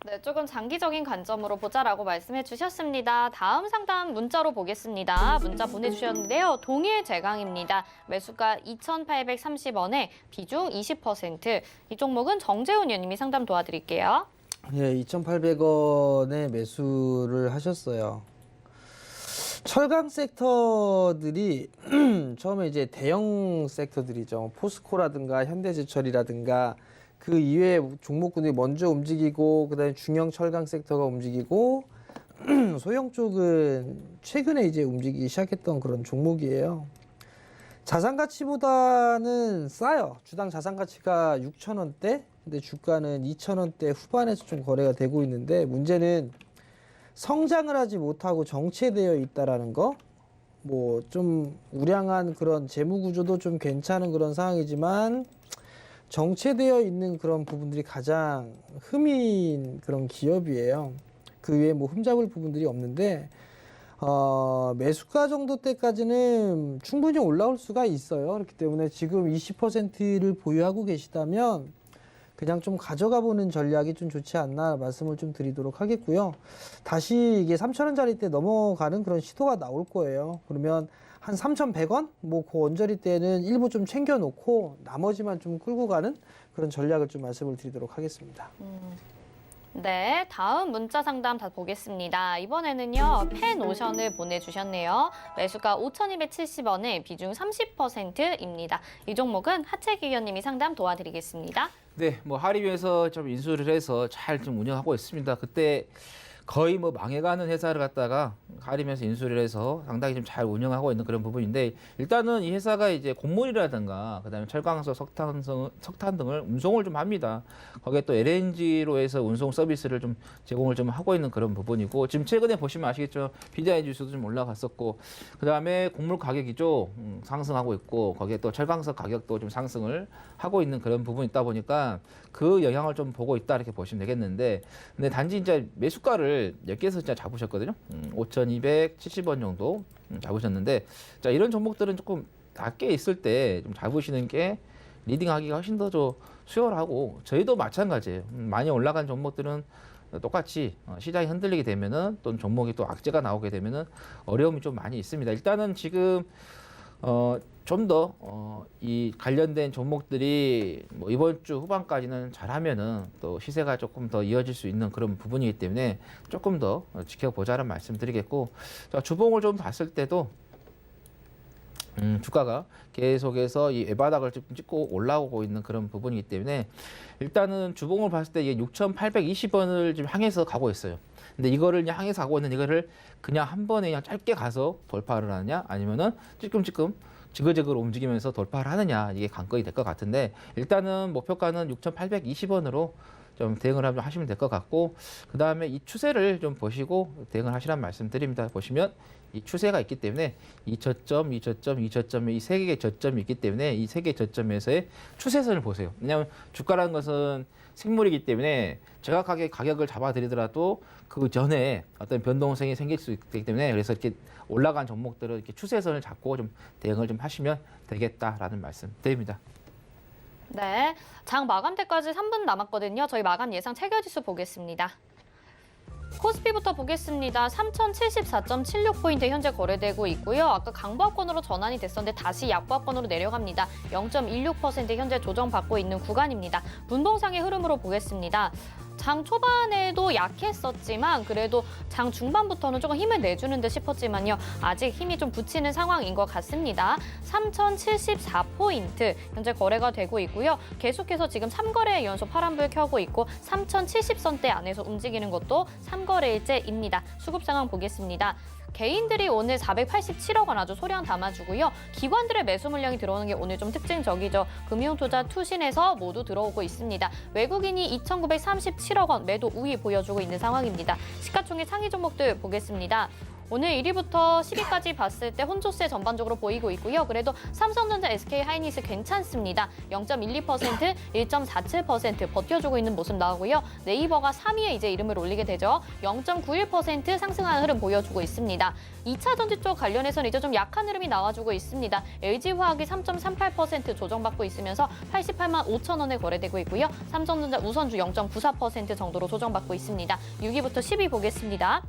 네, 조금 장기적인 관점으로 보자라고 말씀해 주셨습니다. 다음 상담 문자로 보겠습니다. 문자 보내주셨는데요. 동일 제강입니다. 매수가 2,830원에 비중 20%. 이 종목은 정재훈 의원님이 상담 도와드릴게요. 예, 2,800원에 매수를 하셨어요. 철강 섹터들이 처음에 이제 대형 섹터들이죠. 포스코라든가 현대제철이라든가 그 이외의 종목군들이 먼저 움직이고 그다음에 중형 철강 섹터가 움직이고 소형 쪽은 최근에 이제 움직이기 시작했던 그런 종목이에요. 자산 가치보다는 싸요. 주당 자산 가치가 6,000원대, 근데 주가는 2,000원대 후반에서 좀 거래가 되고 있는데 문제는 성장을 하지 못하고 정체되어 있다라는 거. 뭐 좀 우량한 그런 재무 구조도 좀 괜찮은 그런 상황이지만 정체되어 있는 그런 부분들이 가장 흠인 그런 기업이에요. 그 외에 뭐 흠잡을 부분들이 없는데 매수가 정도 때까지는 충분히 올라올 수가 있어요. 그렇기 때문에 지금 20%를 보유하고 계시다면 그냥 좀 가져가 보는 전략이 좀 좋지 않나 말씀을 좀 드리도록 하겠고요. 다시 이게 3,000원짜리 때 넘어가는 그런 시도가 나올 거예요. 그러면 한 3,100원? 뭐 그 언저리 때는 일부 좀 챙겨놓고 나머지만 좀 끌고 가는 그런 전략을 좀 말씀을 드리도록 하겠습니다. 네, 다음 문자 상담 다 보겠습니다. 이번에는요, 펜오션을 보내주셨네요. 매수가 5,270원에 비중 30%입니다. 이 종목은 하채기 위원님이 상담 도와드리겠습니다. 네, 뭐 하리뷰에서 좀 인수를 해서 잘 좀 운영하고 있습니다. 그때 거의 뭐 망해가는 회사를 갖다가 하리면서 인수를 해서 상당히 좀 잘 운영하고 있는 그런 부분인데, 일단은 이 회사가 이제 곡물이라든가 그다음에 철강소, 석탄 등을 운송을 좀 합니다. 거기에 또 LNG로 해서 운송 서비스를 좀 제공을 좀 하고 있는 그런 부분이고, 지금 최근에 보시면 아시겠죠, BDI 지수도 좀 올라갔었고, 그다음에 곡물 가격이죠, 상승하고 있고, 거기에 또 철강석 가격도 좀 상승을 하고 있는 그런 부분이 있다 보니까 그 영향을 좀 보고 있다 이렇게 보시면 되겠는데, 근데 단지 이제 매수가를 몇 개에서 진짜 잡으셨거든요. 5,270원 정도 잡으셨는데, 자, 이런 종목들은 조금 낮게 있을 때 좀 잡으시는 게 리딩하기가 훨씬 더 좀 수월하고, 저희도 마찬가지예요. 많이 올라간 종목들은 똑같이 시장이 흔들리게 되면은, 또는 종목이 또 악재가 나오게 되면은 어려움이 좀 많이 있습니다. 일단은 지금 좀 더 이 관련된 종목들이 뭐 이번 주 후반까지는 잘하면은 또 시세가 조금 더 이어질 수 있는 그런 부분이기 때문에 조금 더 지켜보자는 말씀드리겠고, 자, 주봉을 좀 봤을 때도 주가가 계속해서 이 외바닥을 좀 찍고 올라오고 있는 그런 부분이기 때문에, 일단은 주봉을 봤을 때 이게 6,820원을 지금 향해서 가고 있어요. 근데 이거를 그냥 향해서 가고 있는 이거를 그냥 한 번에 그냥 짧게 가서 돌파를 하느냐, 아니면은 찔끔찔끔 지그재그로 움직이면서 돌파를 하느냐, 이게 관건이 될 것 같은데, 일단은 목표가는 6,820원으로 좀 대응을 하시면 될 것 같고, 그 다음에 이 추세를 좀 보시고 대응을 하시라는 말씀드립니다. 보시면 이 추세가 있기 때문에 이 저점, 이 저점, 이 저점에 이 세 개의 저점이 있기 때문에 이 세 개의 저점에서의 추세선을 보세요. 왜냐하면 주가라는 것은 생물이기 때문에 정확하게 가격을 잡아드리더라도 그 전에 어떤 변동성이 생길 수 있기 때문에, 그래서 이렇게 올라간 종목들은 이렇게 추세선을 잡고 좀 대응을 좀 하시면 되겠다라는 말씀 드립니다. 네, 장 마감 때까지 3분 남았거든요. 저희 마감 예상 체결지수 보겠습니다. 코스피부터 보겠습니다. 3,074.76포인트 현재 거래되고 있고요. 아까 강보합권으로 전환이 됐었는데 다시 약보합권으로 내려갑니다. 0.16% 현재 조정받고 있는 구간입니다. 분봉상의 흐름으로 보겠습니다. 장 초반에도 약했었지만 그래도 장 중반부터는 조금 힘을 내주는 듯 싶었지만요. 아직 힘이 좀 붙이는 상황인 것 같습니다. 3,074포인트 현재 거래가 되고 있고요. 계속해서 지금 3거래 연속 파란불 켜고 있고 3,070선대 안에서 움직이는 것도 3거래일째입니다. 수급 상황 보겠습니다. 개인들이 오늘 487억 원 아주 소량 담아주고요. 기관들의 매수 물량이 들어오는 게 오늘 좀 특징적이죠. 금융투자 투신에서 모두 들어오고 있습니다. 외국인이 2,937억 원 매도 우위 보여주고 있는 상황입니다. 시가총액 상위 종목들 보겠습니다. 오늘 1위부터 10위까지 봤을 때 혼조세 전반적으로 보이고 있고요. 그래도 삼성전자, SK하이닉스 괜찮습니다. 0.12%, 1.47% 버텨주고 있는 모습 나오고요. 네이버가 3위에 이제 이름을 올리게 되죠. 0.91% 상승하는 흐름 보여주고 있습니다. 2차 전지 쪽 관련해서는 이제 좀 약한 흐름이 나와주고 있습니다. LG화학이 3.38% 조정받고 있으면서 88만 5천 원에 거래되고 있고요. 삼성전자 우선주 0.94% 정도로 조정받고 있습니다. 6위부터 10위 보겠습니다.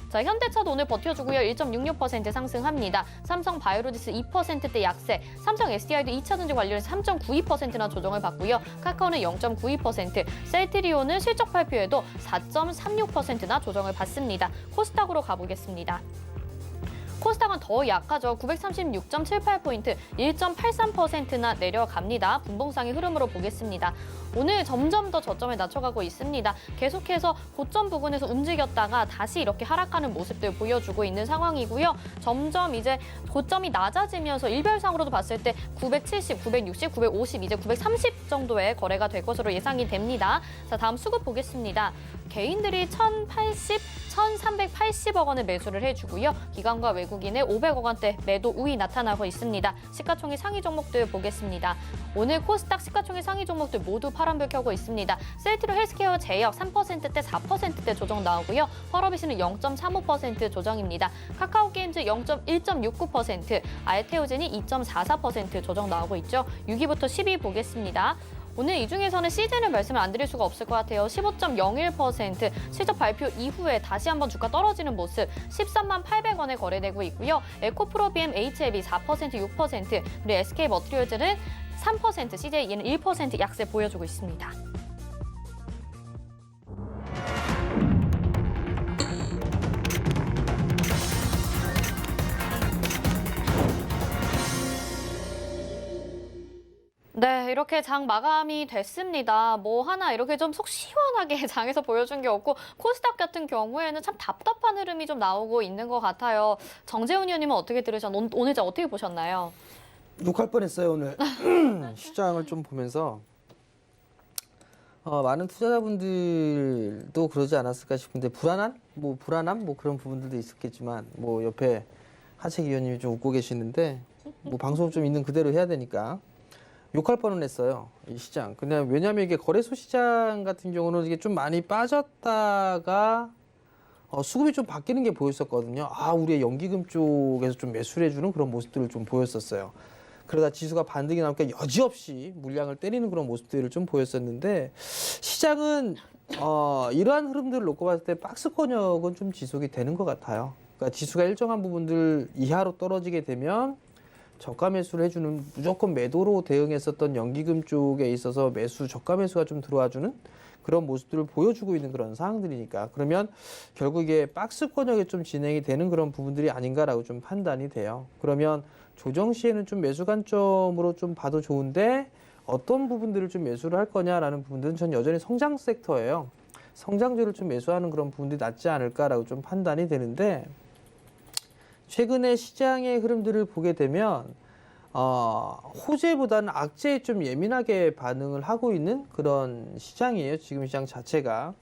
자, 현대차도 오늘 버텨주고요. 1.66% 상승합니다. 삼성 바이오로직스 2%대 약세, 삼성 SDI도 2차전지 관련해서 3.92%나 조정을 받고요. 카카오는 0.92%, 셀트리온은 실적 발표에도 4.36%나 조정을 받습니다. 코스닥으로 가보겠습니다. 코스닥은 더 약하죠. 936.78포인트, 1.83%나 내려갑니다. 분봉상의 흐름으로 보겠습니다. 오늘 점점 더 저점을 낮춰가고 있습니다. 계속해서 고점 부근에서 움직였다가 다시 이렇게 하락하는 모습들 보여주고 있는 상황이고요. 점점 이제 고점이 낮아지면서 일별상으로도 봤을 때 970, 960, 950, 이제 930 정도의 거래가 될 것으로 예상이 됩니다. 자, 다음 수급 보겠습니다. 개인들이 1,080, 1,380억 원을 매수를 해주고요. 기관과 외국인의 500억 원대 매도 우위 나타나고 있습니다. 시가총액 상위 종목들 보겠습니다. 오늘 코스닥 시가총액 상위 종목들 모두 파란불 켜고 있습니다. 셀트리온 헬스케어 제약 3%대 4%대 조정 나오고요. 펄어비스는 0.35% 조정입니다. 카카오게임즈 1.69%, 알테오젠이 2.44% 조정 나오고 있죠. 6위부터 10위 보겠습니다. 오늘 이 중에서는 시즌을 말씀을 안 드릴 수가 없을 것 같아요. 15.01% 실적 발표 이후에 다시 한번 주가 떨어지는 모습 13만 800원에 거래되고 있고요. 에코프로비엠, HLB 4%, 6%, 그리고 SK머티리얼즈는 3%, CJE는 1% 약세 보여주고 있습니다. 네, 이렇게 장 마감이 됐습니다. 뭐 하나 이렇게 좀 속 시원하게 장에서 보여준 게 없고 코스닥 같은 경우에는 참 답답한 흐름이 좀 나오고 있는 것 같아요. 정재훈 의원님은 어떻게 들으셨나요? 오늘 장 어떻게 보셨나요? 욕할 뻔했어요 오늘. 시장을 좀 보면서 많은 투자자분들도 그러지 않았을까 싶은데 불안함 뭐 그런 부분들도 있었겠지만 뭐 옆에 하채기 의원님이 좀 웃고 계시는데 뭐 방송 좀 있는 그대로 해야 되니까 욕할 뻔은 했어요 이 시장. 그냥 왜냐하면 이게 거래소 시장 같은 경우는 이게 좀 많이 빠졌다가 수급이 좀 바뀌는 게 보였었거든요. 우리의 연기금 쪽에서 좀 매수를 해주는 그런 모습들을 좀 보였었어요. 그러다 지수가 반등이 나오니까 여지없이 물량을 때리는 그런 모습들을 좀 보였었는데 시장은 이러한 흐름들을 놓고 봤을 때 박스권역은 좀 지속이 되는 것 같아요. 그러니까 지수가 일정한 부분들 이하로 떨어지게 되면 저가 매수를 해주는 무조건 매도로 대응했었던 연기금 쪽에 있어서 매수 저가 매수가 좀 들어와주는 그런 모습들을 보여주고 있는 그런 상황들이니까 그러면 결국 이게 박스권역에 좀 진행이 되는 그런 부분들이 아닌가라고 좀 판단이 돼요. 그러면 조정 시에는 좀 매수 관점으로 좀 봐도 좋은데 어떤 부분들을 좀 매수를 할 거냐라는 부분들은 전 여전히 성장 섹터예요. 성장주를 좀 매수하는 그런 부분들이 낫지 않을까라고 좀 판단이 되는데 최근에 시장의 흐름들을 보게 되면 호재보다는 악재에 좀 예민하게 반응을 하고 있는 그런 시장이에요. 지금 시장 자체가.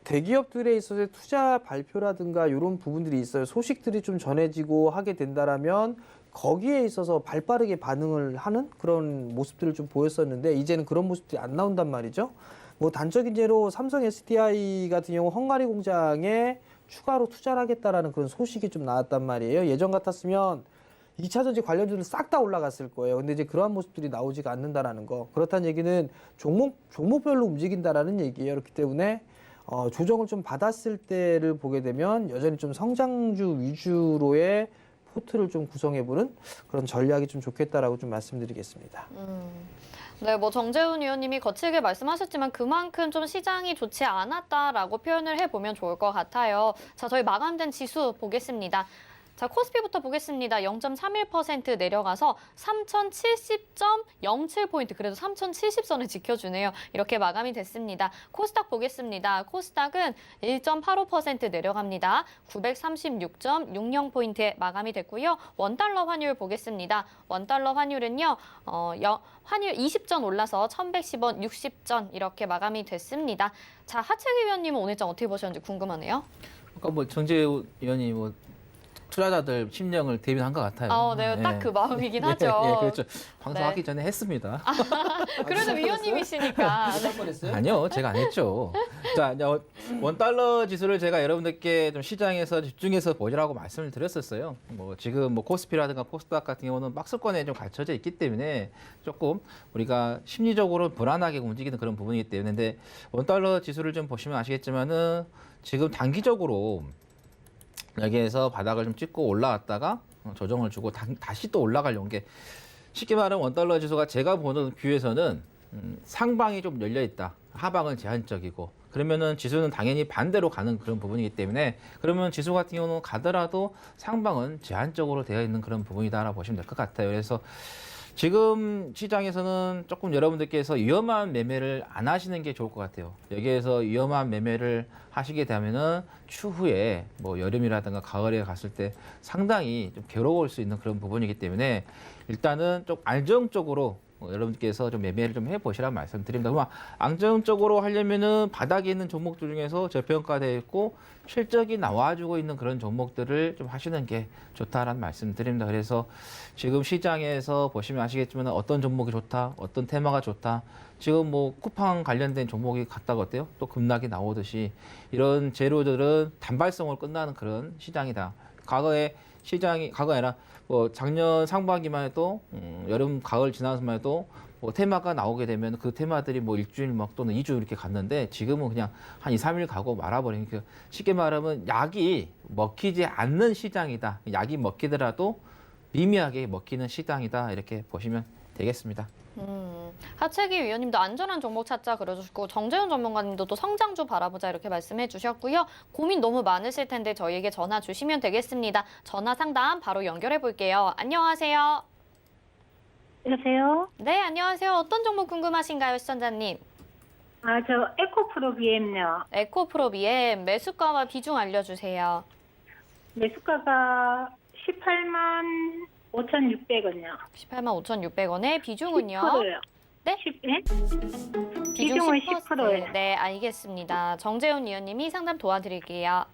대기업들에 있어서 투자 발표라든가 이런 부분들이 있어요. 소식들이 좀 전해지고 하게 된다라면 거기에 있어서 발빠르게 반응을 하는 그런 모습들을 좀 보였었는데 이제는 그런 모습들이 안 나온단 말이죠. 뭐 단적인 예로 삼성 SDI 같은 경우 헝가리 공장에 추가로 투자를 하겠다라는 그런 소식이 좀 나왔단 말이에요. 예전 같았으면 2차 전지 관련주들 싹 다 올라갔을 거예요. 근데 이제 그러한 모습들이 나오지가 않는다라는 거. 그렇다는 얘기는 종목별로 움직인다라는 얘기예요. 그렇기 때문에 조정을 좀 받았을 때를 보게 되면 여전히 좀 성장주 위주로의 포트를 좀 구성해보는 그런 전략이 좀 좋겠다라고 좀 말씀드리겠습니다. 네, 뭐 정재훈 의원님이 거칠게 말씀하셨지만 그만큼 좀 시장이 좋지 않았다라고 표현을 해보면 좋을 것 같아요. 자, 저희 마감된 지수 보겠습니다. 자, 코스피부터 보겠습니다. 0.31% 내려가서 3070.07포인트, 그래도 3070선을 지켜주네요. 이렇게 마감이 됐습니다. 코스닥 보겠습니다. 코스닥은 1.85% 내려갑니다. 936.60포인트에 마감이 됐고요. 원달러 환율 보겠습니다. 원달러 환율은요, 환율 20전 올라서 1110원 60전 이렇게 마감이 됐습니다. 자, 하채기 위원님은 오늘 장 어떻게 보셨는지 궁금하네요. 아까 뭐 정재훈 의원이 뭐 투자자들 심령을 대변한 것 같아요. 네, 딱 그 마음이긴 하죠. 예, 그렇죠. 방송하기 네. 전에 했습니다. 그래도 위원님이시니까. 아니요, 제가 안 했죠. 자, 이제 원달러 지수를 제가 여러분들께 좀 시장에서 집중해서 보시라고 말씀을 드렸었어요. 뭐 지금 뭐 코스피라든가 코스닥 같은 경우는 박스권에 좀 갇혀져 있기 때문에 조금 우리가 심리적으로 불안하게 움직이는 그런 부분이기 때문에 근데 원달러 지수를 좀 보시면 아시겠지만은 지금 단기적으로 여기에서 바닥을 좀 찍고 올라왔다가 조정을 주고 다시 또 올라가려는 게 쉽게 말하면 원달러 지수가 제가 보는 뷰에서는 상방이 좀 열려 있다. 하방은 제한적이고 그러면은 지수는 당연히 반대로 가는 그런 부분이기 때문에 그러면 지수 같은 경우는 가더라도 상방은 제한적으로 되어 있는 그런 부분이다라고 보시면 될 것 같아요. 그래서 지금 시장에서는 조금 여러분들께서 위험한 매매를 안 하시는 게 좋을 것 같아요. 여기에서 위험한 매매를 하시게 되면은 추후에 뭐 여름이라든가 가을에 갔을 때 상당히 좀 괴로울 수 있는 그런 부분이기 때문에 일단은 좀 안정적으로 여러분께서 좀 매매를 좀 해보시라는 말씀드립니다. 그럼 안정적으로 하려면은 바닥에 있는 종목들 중에서 저평가되어 있고 실적이 나와주고 있는 그런 종목들을 좀 하시는 게 좋다라는 말씀드립니다. 그래서 지금 시장에서 보시면 아시겠지만 어떤 종목이 좋다, 어떤 테마가 좋다. 지금 뭐 쿠팡 관련된 종목이 갔다가 어때요? 또 급락이 나오듯이 이런 재료들은 단발성으로 끝나는 그런 시장이다. 과거에 시장이 과거 아니라 뭐 작년 상반기만 해도 여름 가을 지나서만 해도 뭐 테마가 나오게 되면 그 테마들이 뭐 일주일 막 또는 2주 이렇게 갔는데 지금은 그냥 한 2, 3일 가고 말아버리니까 쉽게 말하면 약이 먹히지 않는 시장이다. 약이 먹히더라도 미미하게 먹히는 시장이다. 이렇게 보시면 되겠습니다. 하채기 위원님도 안전한 종목 찾자 그러셨고 정재훈 전문가님도 또 성장주 바라보자 이렇게 말씀해 주셨고요. 고민 너무 많으실 텐데 저희에게 전화 주시면 되겠습니다. 전화 상담 바로 연결해 볼게요. 안녕하세요. 여보세요? 네, 안녕하세요. 어떤 종목 궁금하신가요, 시청자님? 아, 저 에코프로 BM요. 에코프로 BM 매수가와 비중 알려주세요. 매수가가 18만 5,600원이요. 18만 5,600원에 비중은요? 10%요. 네? 10, 예? 비중 비중은 10%. 10%예요. 네, 알겠습니다. 정재훈 위원님이 상담 도와드릴게요.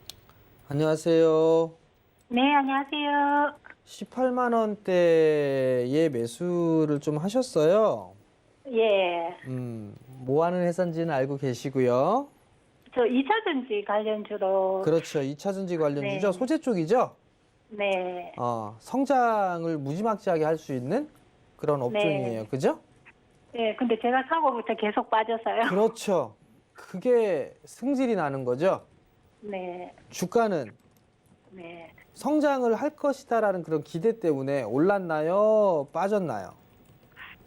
안녕하세요. 네, 안녕하세요. 18만 원대의 매수를 좀 하셨어요. 예. 뭐 하는 회사인지는 알고 계시고요. 저 2차전지 관련주로. 그렇죠. 2차전지 관련주죠. 네. 소재 쪽이죠. 네. 성장을 무지막지하게 할 수 있는 그런 업종이에요. 그죠? 네, 근데 제가 사고부터 계속 빠져서요. 그렇죠. 그게 승질이 나는 거죠. 네. 주가는 네. 성장을 할 것이다라는 그런 기대 때문에 올랐나요? 빠졌나요?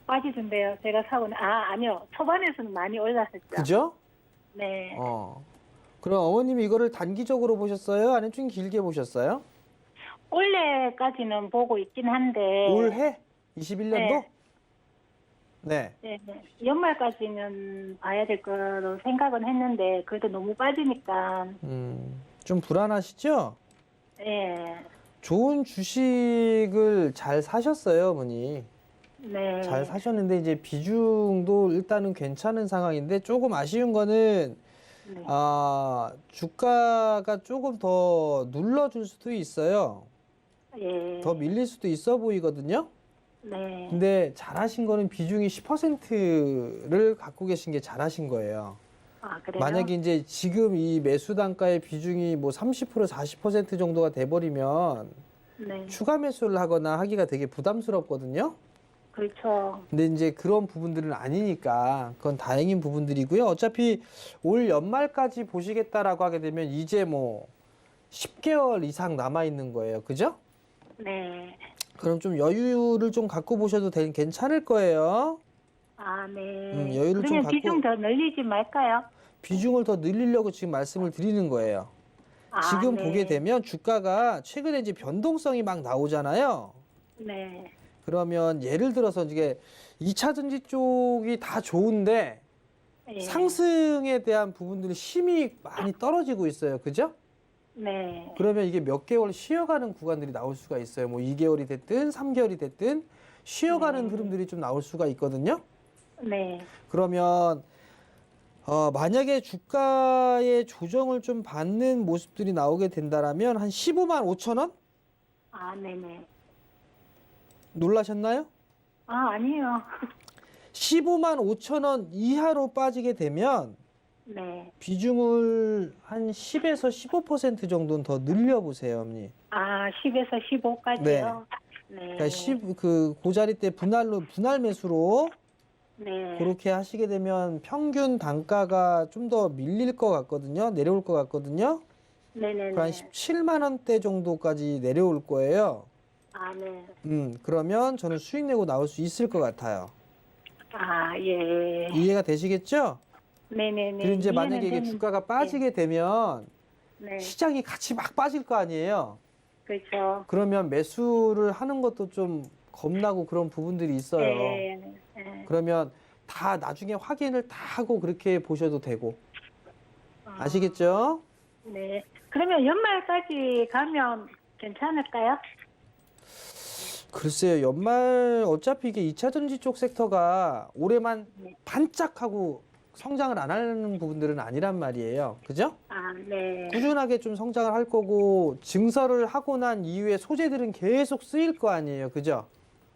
빠지던데요. 제가 사고는. 아니요. 초반에서는 많이 올랐었죠. 그죠? 네. 그럼 어머님이 이거를 단기적으로 보셨어요? 아니면 좀 길게 보셨어요? 올해까지는 보고 있긴 한데. 올해? 21년도? 네. 네. 연말까지는 봐야 될 거로 생각은 했는데 그래도 너무 빠지니까. 좀 불안하시죠? 예. 좋은 주식을 잘 사셨어요, 어머니. 네. 잘 사셨는데 이제 비중도 일단은 괜찮은 상황인데 조금 아쉬운 거는 네. 주가가 조금 더 눌러줄 수도 있어요. 예. 더 밀릴 수도 있어 보이거든요. 네. 근데 잘하신 거는 비중이 10%를 갖고 계신 게 잘하신 거예요. 그래요? 만약에 이제 지금 이 매수 단가의 비중이 뭐 30%, 40% 정도가 돼버리면 네. 추가 매수를 하거나 하기가 되게 부담스럽거든요. 그렇죠. 근데 이제 그런 부분들은 아니니까 그건 다행인 부분들이고요. 어차피 올 연말까지 보시겠다라고 하게 되면 이제 뭐 10개월 이상 남아 있는 거예요. 그죠? 네. 그럼 좀 여유를 좀 갖고 보셔도 괜찮을 거예요. 네. 여유를 좀 그러면 갖고 비중 더 늘리지 말까요? 비중을 더 늘리려고 지금 말씀을 드리는 거예요. 지금 네. 보게 되면 주가가 최근에 이제 변동성이 막 나오잖아요. 네. 그러면 예를 들어서 이게 2차전지 쪽이 다 좋은데 예. 상승에 대한 부분들이 힘이 많이 떨어지고 있어요. 그죠? 네. 그러면 이게 몇 개월 쉬어가는 구간들이 나올 수가 있어요. 뭐 2개월이 됐든 3개월이 됐든 쉬어가는 흐름들이 좀 나올 수가 있거든요. 네. 그러면 만약에 주가의 조정을 좀 받는 모습들이 나오게 된다라면 한 15만 5천 원? 네네. 놀라셨나요? 아니요. 15만 5천 원 이하로 빠지게 되면 네. 비중을 한 10에서 15% 정도는 더 늘려보세요, 어머니. 10에서 15까지요? 네. 그러니까 그 자리 때 분할 매수로 네. 그렇게 하시게 되면 평균 단가가 좀 더 밀릴 것 같거든요. 내려올 것 같거든요. 네네네. 한 17만 원대 정도까지 내려올 거예요. 네. 그러면 저는 수익 내고 나올 수 있을 것 같아요. 예. 이해가 되시겠죠? 네네네. 그리고 이제 만약에 이게 주가가 빠지게 되면 네. 시장이 같이 막 빠질 거 아니에요. 그렇죠. 그러면 매수를 하는 것도 좀 겁나고 그런 부분들이 있어요. 네. 그러면 다 나중에 확인을 다 하고 그렇게 보셔도 되고. 아시겠죠? 네. 그러면 연말까지 가면 괜찮을까요? 글쎄요, 연말 어차피 이게 2차전지 쪽 섹터가 올해만 네. 반짝하고 성장을 안 하는 부분들은 아니란 말이에요. 그죠? 네. 꾸준하게 좀 성장을 할 거고 증설을 하고 난 이후에 소재들은 계속 쓰일 거 아니에요. 그죠?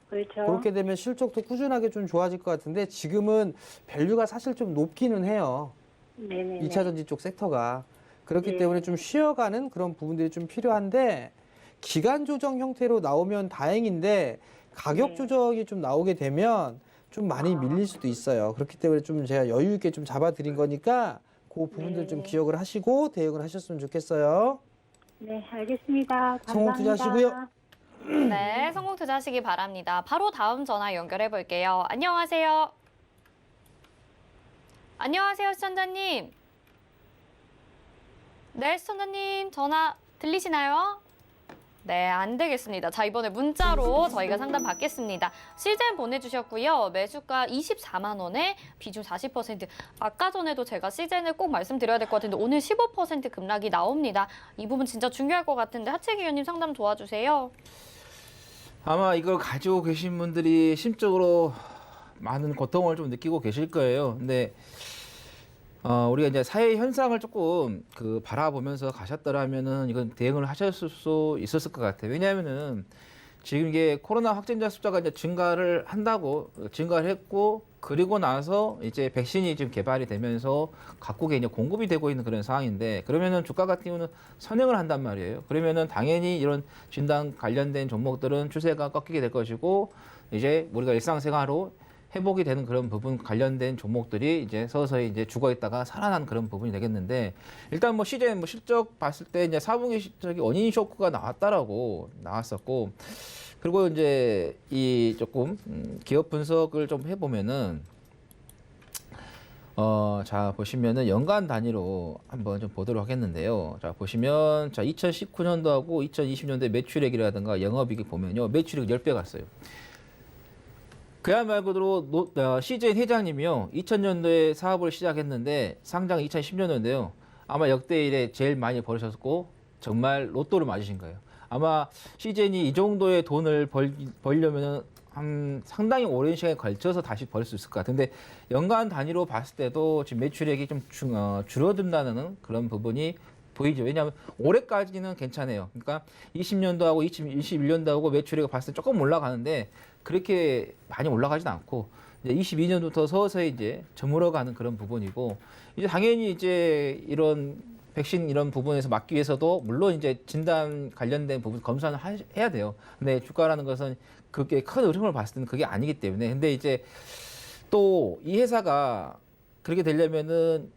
그렇죠. 그렇게 되면 실적도 꾸준하게 좀 좋아질 것 같은데 지금은 밸류가 사실 좀 높기는 해요. 네네. 2차전지 쪽 섹터가. 그렇기 네. 때문에 좀 쉬어가는 그런 부분들이 좀 필요한데 기간 조정 형태로 나오면 다행인데 가격 네. 조정이 좀 나오게 되면 좀 많이 밀릴 수도 있어요. 그렇기 때문에 좀 제가 여유 있게 좀 잡아드린 거니까 그 부분들 좀 기억을 하시고 대응을 하셨으면 좋겠어요. 네, 알겠습니다. 성공 감사합니다. 투자하시고요. 네, 성공 투자하시기 바랍니다. 바로 다음 전화 연결해 볼게요. 안녕하세요. 안녕하세요, 시청자님. 네, 시청자님 전화 들리시나요? 네, 안 되겠습니다. 자, 이번에 문자로 저희가 상담 받겠습니다. 시즌 보내주셨고요. 매수가 24만 원에 비중 40%. 아까 전에도 제가 시즌을 꼭 말씀드려야 될 것 같은데 오늘 15% 급락이 나옵니다. 이 부분 진짜 중요할 것 같은데 하채기 위원님 상담 도와주세요. 아마 이걸 가지고 계신 분들이 심적으로 많은 고통을 좀 느끼고 계실 거예요. 근데 우리가 이제 사회 현상을 조금 바라보면서 가셨더라면은 이건 대응을 하셨을 수 있었을 것 같아요. 왜냐하면은 지금 이게 코로나 확진자 숫자가 이제 증가를 했고 그리고 나서 이제 백신이 지금 개발이 되면서 각국에 이제 공급이 되고 있는 그런 상황인데 그러면은 주가 같은 경우는 선행을 한단 말이에요. 그러면은 당연히 이런 진단 관련된 종목들은 추세가 꺾이게 될 것이고 이제 우리가 일상생활로 회복이 되는 그런 부분 관련된 종목들이 이제 서서히 이제 죽어 있다가 살아난 그런 부분이 되겠는데 일단 뭐 시즌 실적 봤을 때 이제 4분기 실적이 어닝 쇼크가 나왔었고 그리고 이제 이 조금 기업 분석을 좀 해보면은 자 보시면은 연간 단위로 한번 좀 보도록 하겠는데요. 자 보시면 자 2019년도하고 2020년도의 매출액이라든가 영업이익 보면요 매출액 10배 갔어요. 그야말로 CJ 회장님이요. 2000년도에 사업을 시작했는데 상장 2010년도인데요. 아마 역대 일에 제일 많이 벌으셨고 정말 로또를 맞으신 거예요. 아마 CJ이 이 정도의 돈을 벌려면 한 상당히 오랜 시간에 걸쳐서 다시 벌 수 있을 것 같은데 연간 단위로 봤을 때도 지금 매출액이 좀 줄어든다는 그런 부분이 보이죠. 왜냐하면 올해까지는 괜찮아요. 그러니까 20년도하고 21년도하고 매출액을 봤을 때 조금 올라가는데 그렇게 많이 올라가진 않고 이제 22년부터 서서히 이제 저물어가는 그런 부분이고 이제 당연히 이제 이런 백신 이런 부분에서 막기 위해서도 물론 이제 진단 관련된 부분 검사는 해야 돼요. 근데 주가라는 것은 그게 큰 흐름을 봤을 때는 그게 아니기 때문에 근데 이제 또 이 회사가 그렇게 되려면은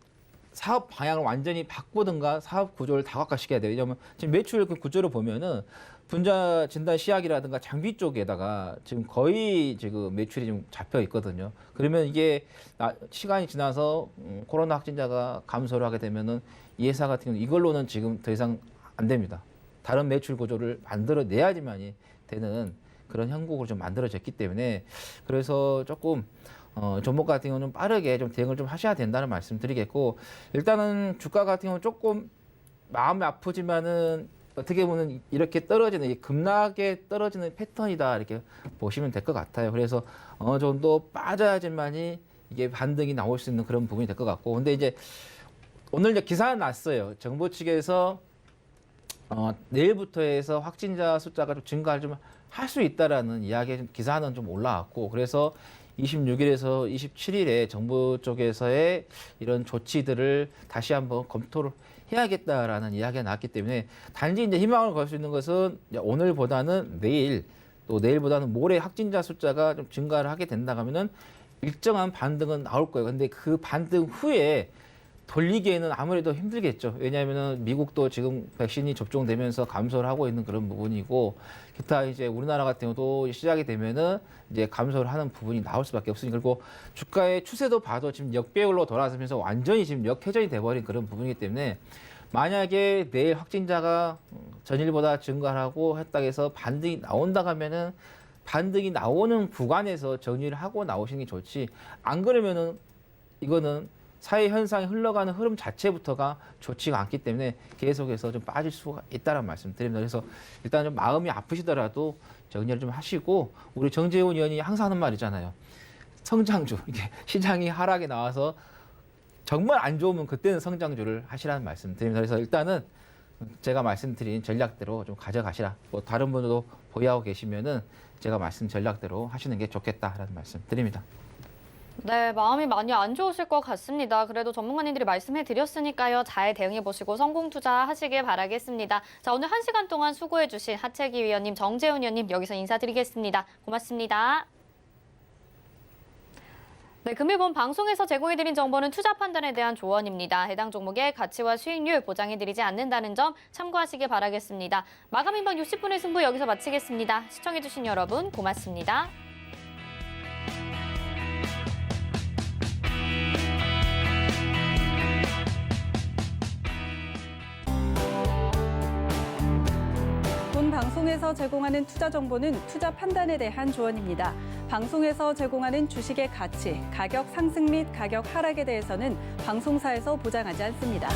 사업 방향을 완전히 바꾸든가 사업 구조를 다각화시켜야 돼요. 왜냐하면 지금 매출 그 구조를 보면은 분자 진단 시약이라든가 장비 쪽에다가 지금 거의 지금 매출이 좀 잡혀 있거든요. 그러면 이게 시간이 지나서 코로나 확진자가 감소를 하게 되면은 이 회사 같은 경우는 이걸로는 지금 더 이상 안 됩니다. 다른 매출 구조를 만들어내야지만이 되는 그런 형국으로 좀 만들어졌기 때문에 그래서 조금 종목 같은 경우는 빠르게 좀 대응을 좀 하셔야 된다는 말씀 드리겠고 일단은 주가 같은 경우는 조금 마음이 아프지만은 어떻게 보면 이렇게 떨어지는 급락에 떨어지는 패턴이다 이렇게 보시면 될 것 같아요. 그래서 어느 정도 빠져야지만이 이게 반등이 나올 수 있는 그런 부분이 될 것 같고 근데 이제 오늘 이제 기사가 났어요. 정부 측에서 내일부터 해서 확진자 숫자가 좀 증가를 좀 할 수 있다라는 이야기 기사는 좀 올라왔고 그래서 26일에서 27일에 정부 쪽에서의 이런 조치들을 다시 한번 검토를 해야겠다라는 이야기가 나왔기 때문에 단지 이제 희망을 걸 수 있는 것은 오늘보다는 내일 또 내일보다는 모레 확진자 숫자가 좀 증가를 하게 된다 하면은 일정한 반등은 나올 거예요. 근데 그 반등 후에 돌리기에는 아무래도 힘들겠죠. 왜냐하면은 미국도 지금 백신이 접종되면서 감소를 하고 있는 그런 부분이고 기타 이제 우리나라 같은 경우도 시작이 되면은 이제 감소를 하는 부분이 나올 수밖에 없으니 그리고 주가의 추세도 봐도 지금 역배열로 돌아서면서 완전히 지금 역회전이 돼버린 그런 부분이기 때문에 만약에 내일 확진자가 전일보다 증가하고 했다 해서 반등이 나온다 하면은 반등이 나오는 구간에서 정리를 하고 나오시는 게 좋지 안 그러면은 이거는 사회 현상이 흘러가는 흐름 자체부터가 좋지가 않기 때문에 계속해서 좀 빠질 수가 있다는 말씀 드립니다. 그래서 일단 좀 마음이 아프시더라도 정리를 좀 하시고 우리 정재훈 의원이 항상 하는 말이잖아요. 성장주 이게 시장이 하락에 나와서 정말 안 좋으면 그때는 성장주를 하시라는 말씀 드립니다. 그래서 일단은 제가 말씀드린 전략대로 좀 가져가시라. 뭐 다른 분들도 보유하고 계시면은 제가 말씀 전략대로 하시는 게 좋겠다라는 말씀 드립니다. 네, 마음이 많이 안 좋으실 것 같습니다. 그래도 전문가님들이 말씀해 드렸으니까요. 잘 대응해 보시고 성공 투자하시길 바라겠습니다. 자, 오늘 1시간 동안 수고해 주신 하채기 위원님, 정재훈 위원님 여기서 인사드리겠습니다. 고맙습니다. 네, 금일본 방송에서 제공해드린 정보는 투자 판단에 대한 조언입니다. 해당 종목의 가치와 수익률 보장해드리지 않는다는 점 참고하시길 바라겠습니다. 마감 인방 60분의 승부 여기서 마치겠습니다. 시청해주신 여러분 고맙습니다. 본 방송에서 제공하는 투자 정보는 투자 판단에 대한 조언입니다. 방송에서 제공하는 주식의 가치, 가격 상승 및 가격 하락에 대해서는 방송사에서 보장하지 않습니다.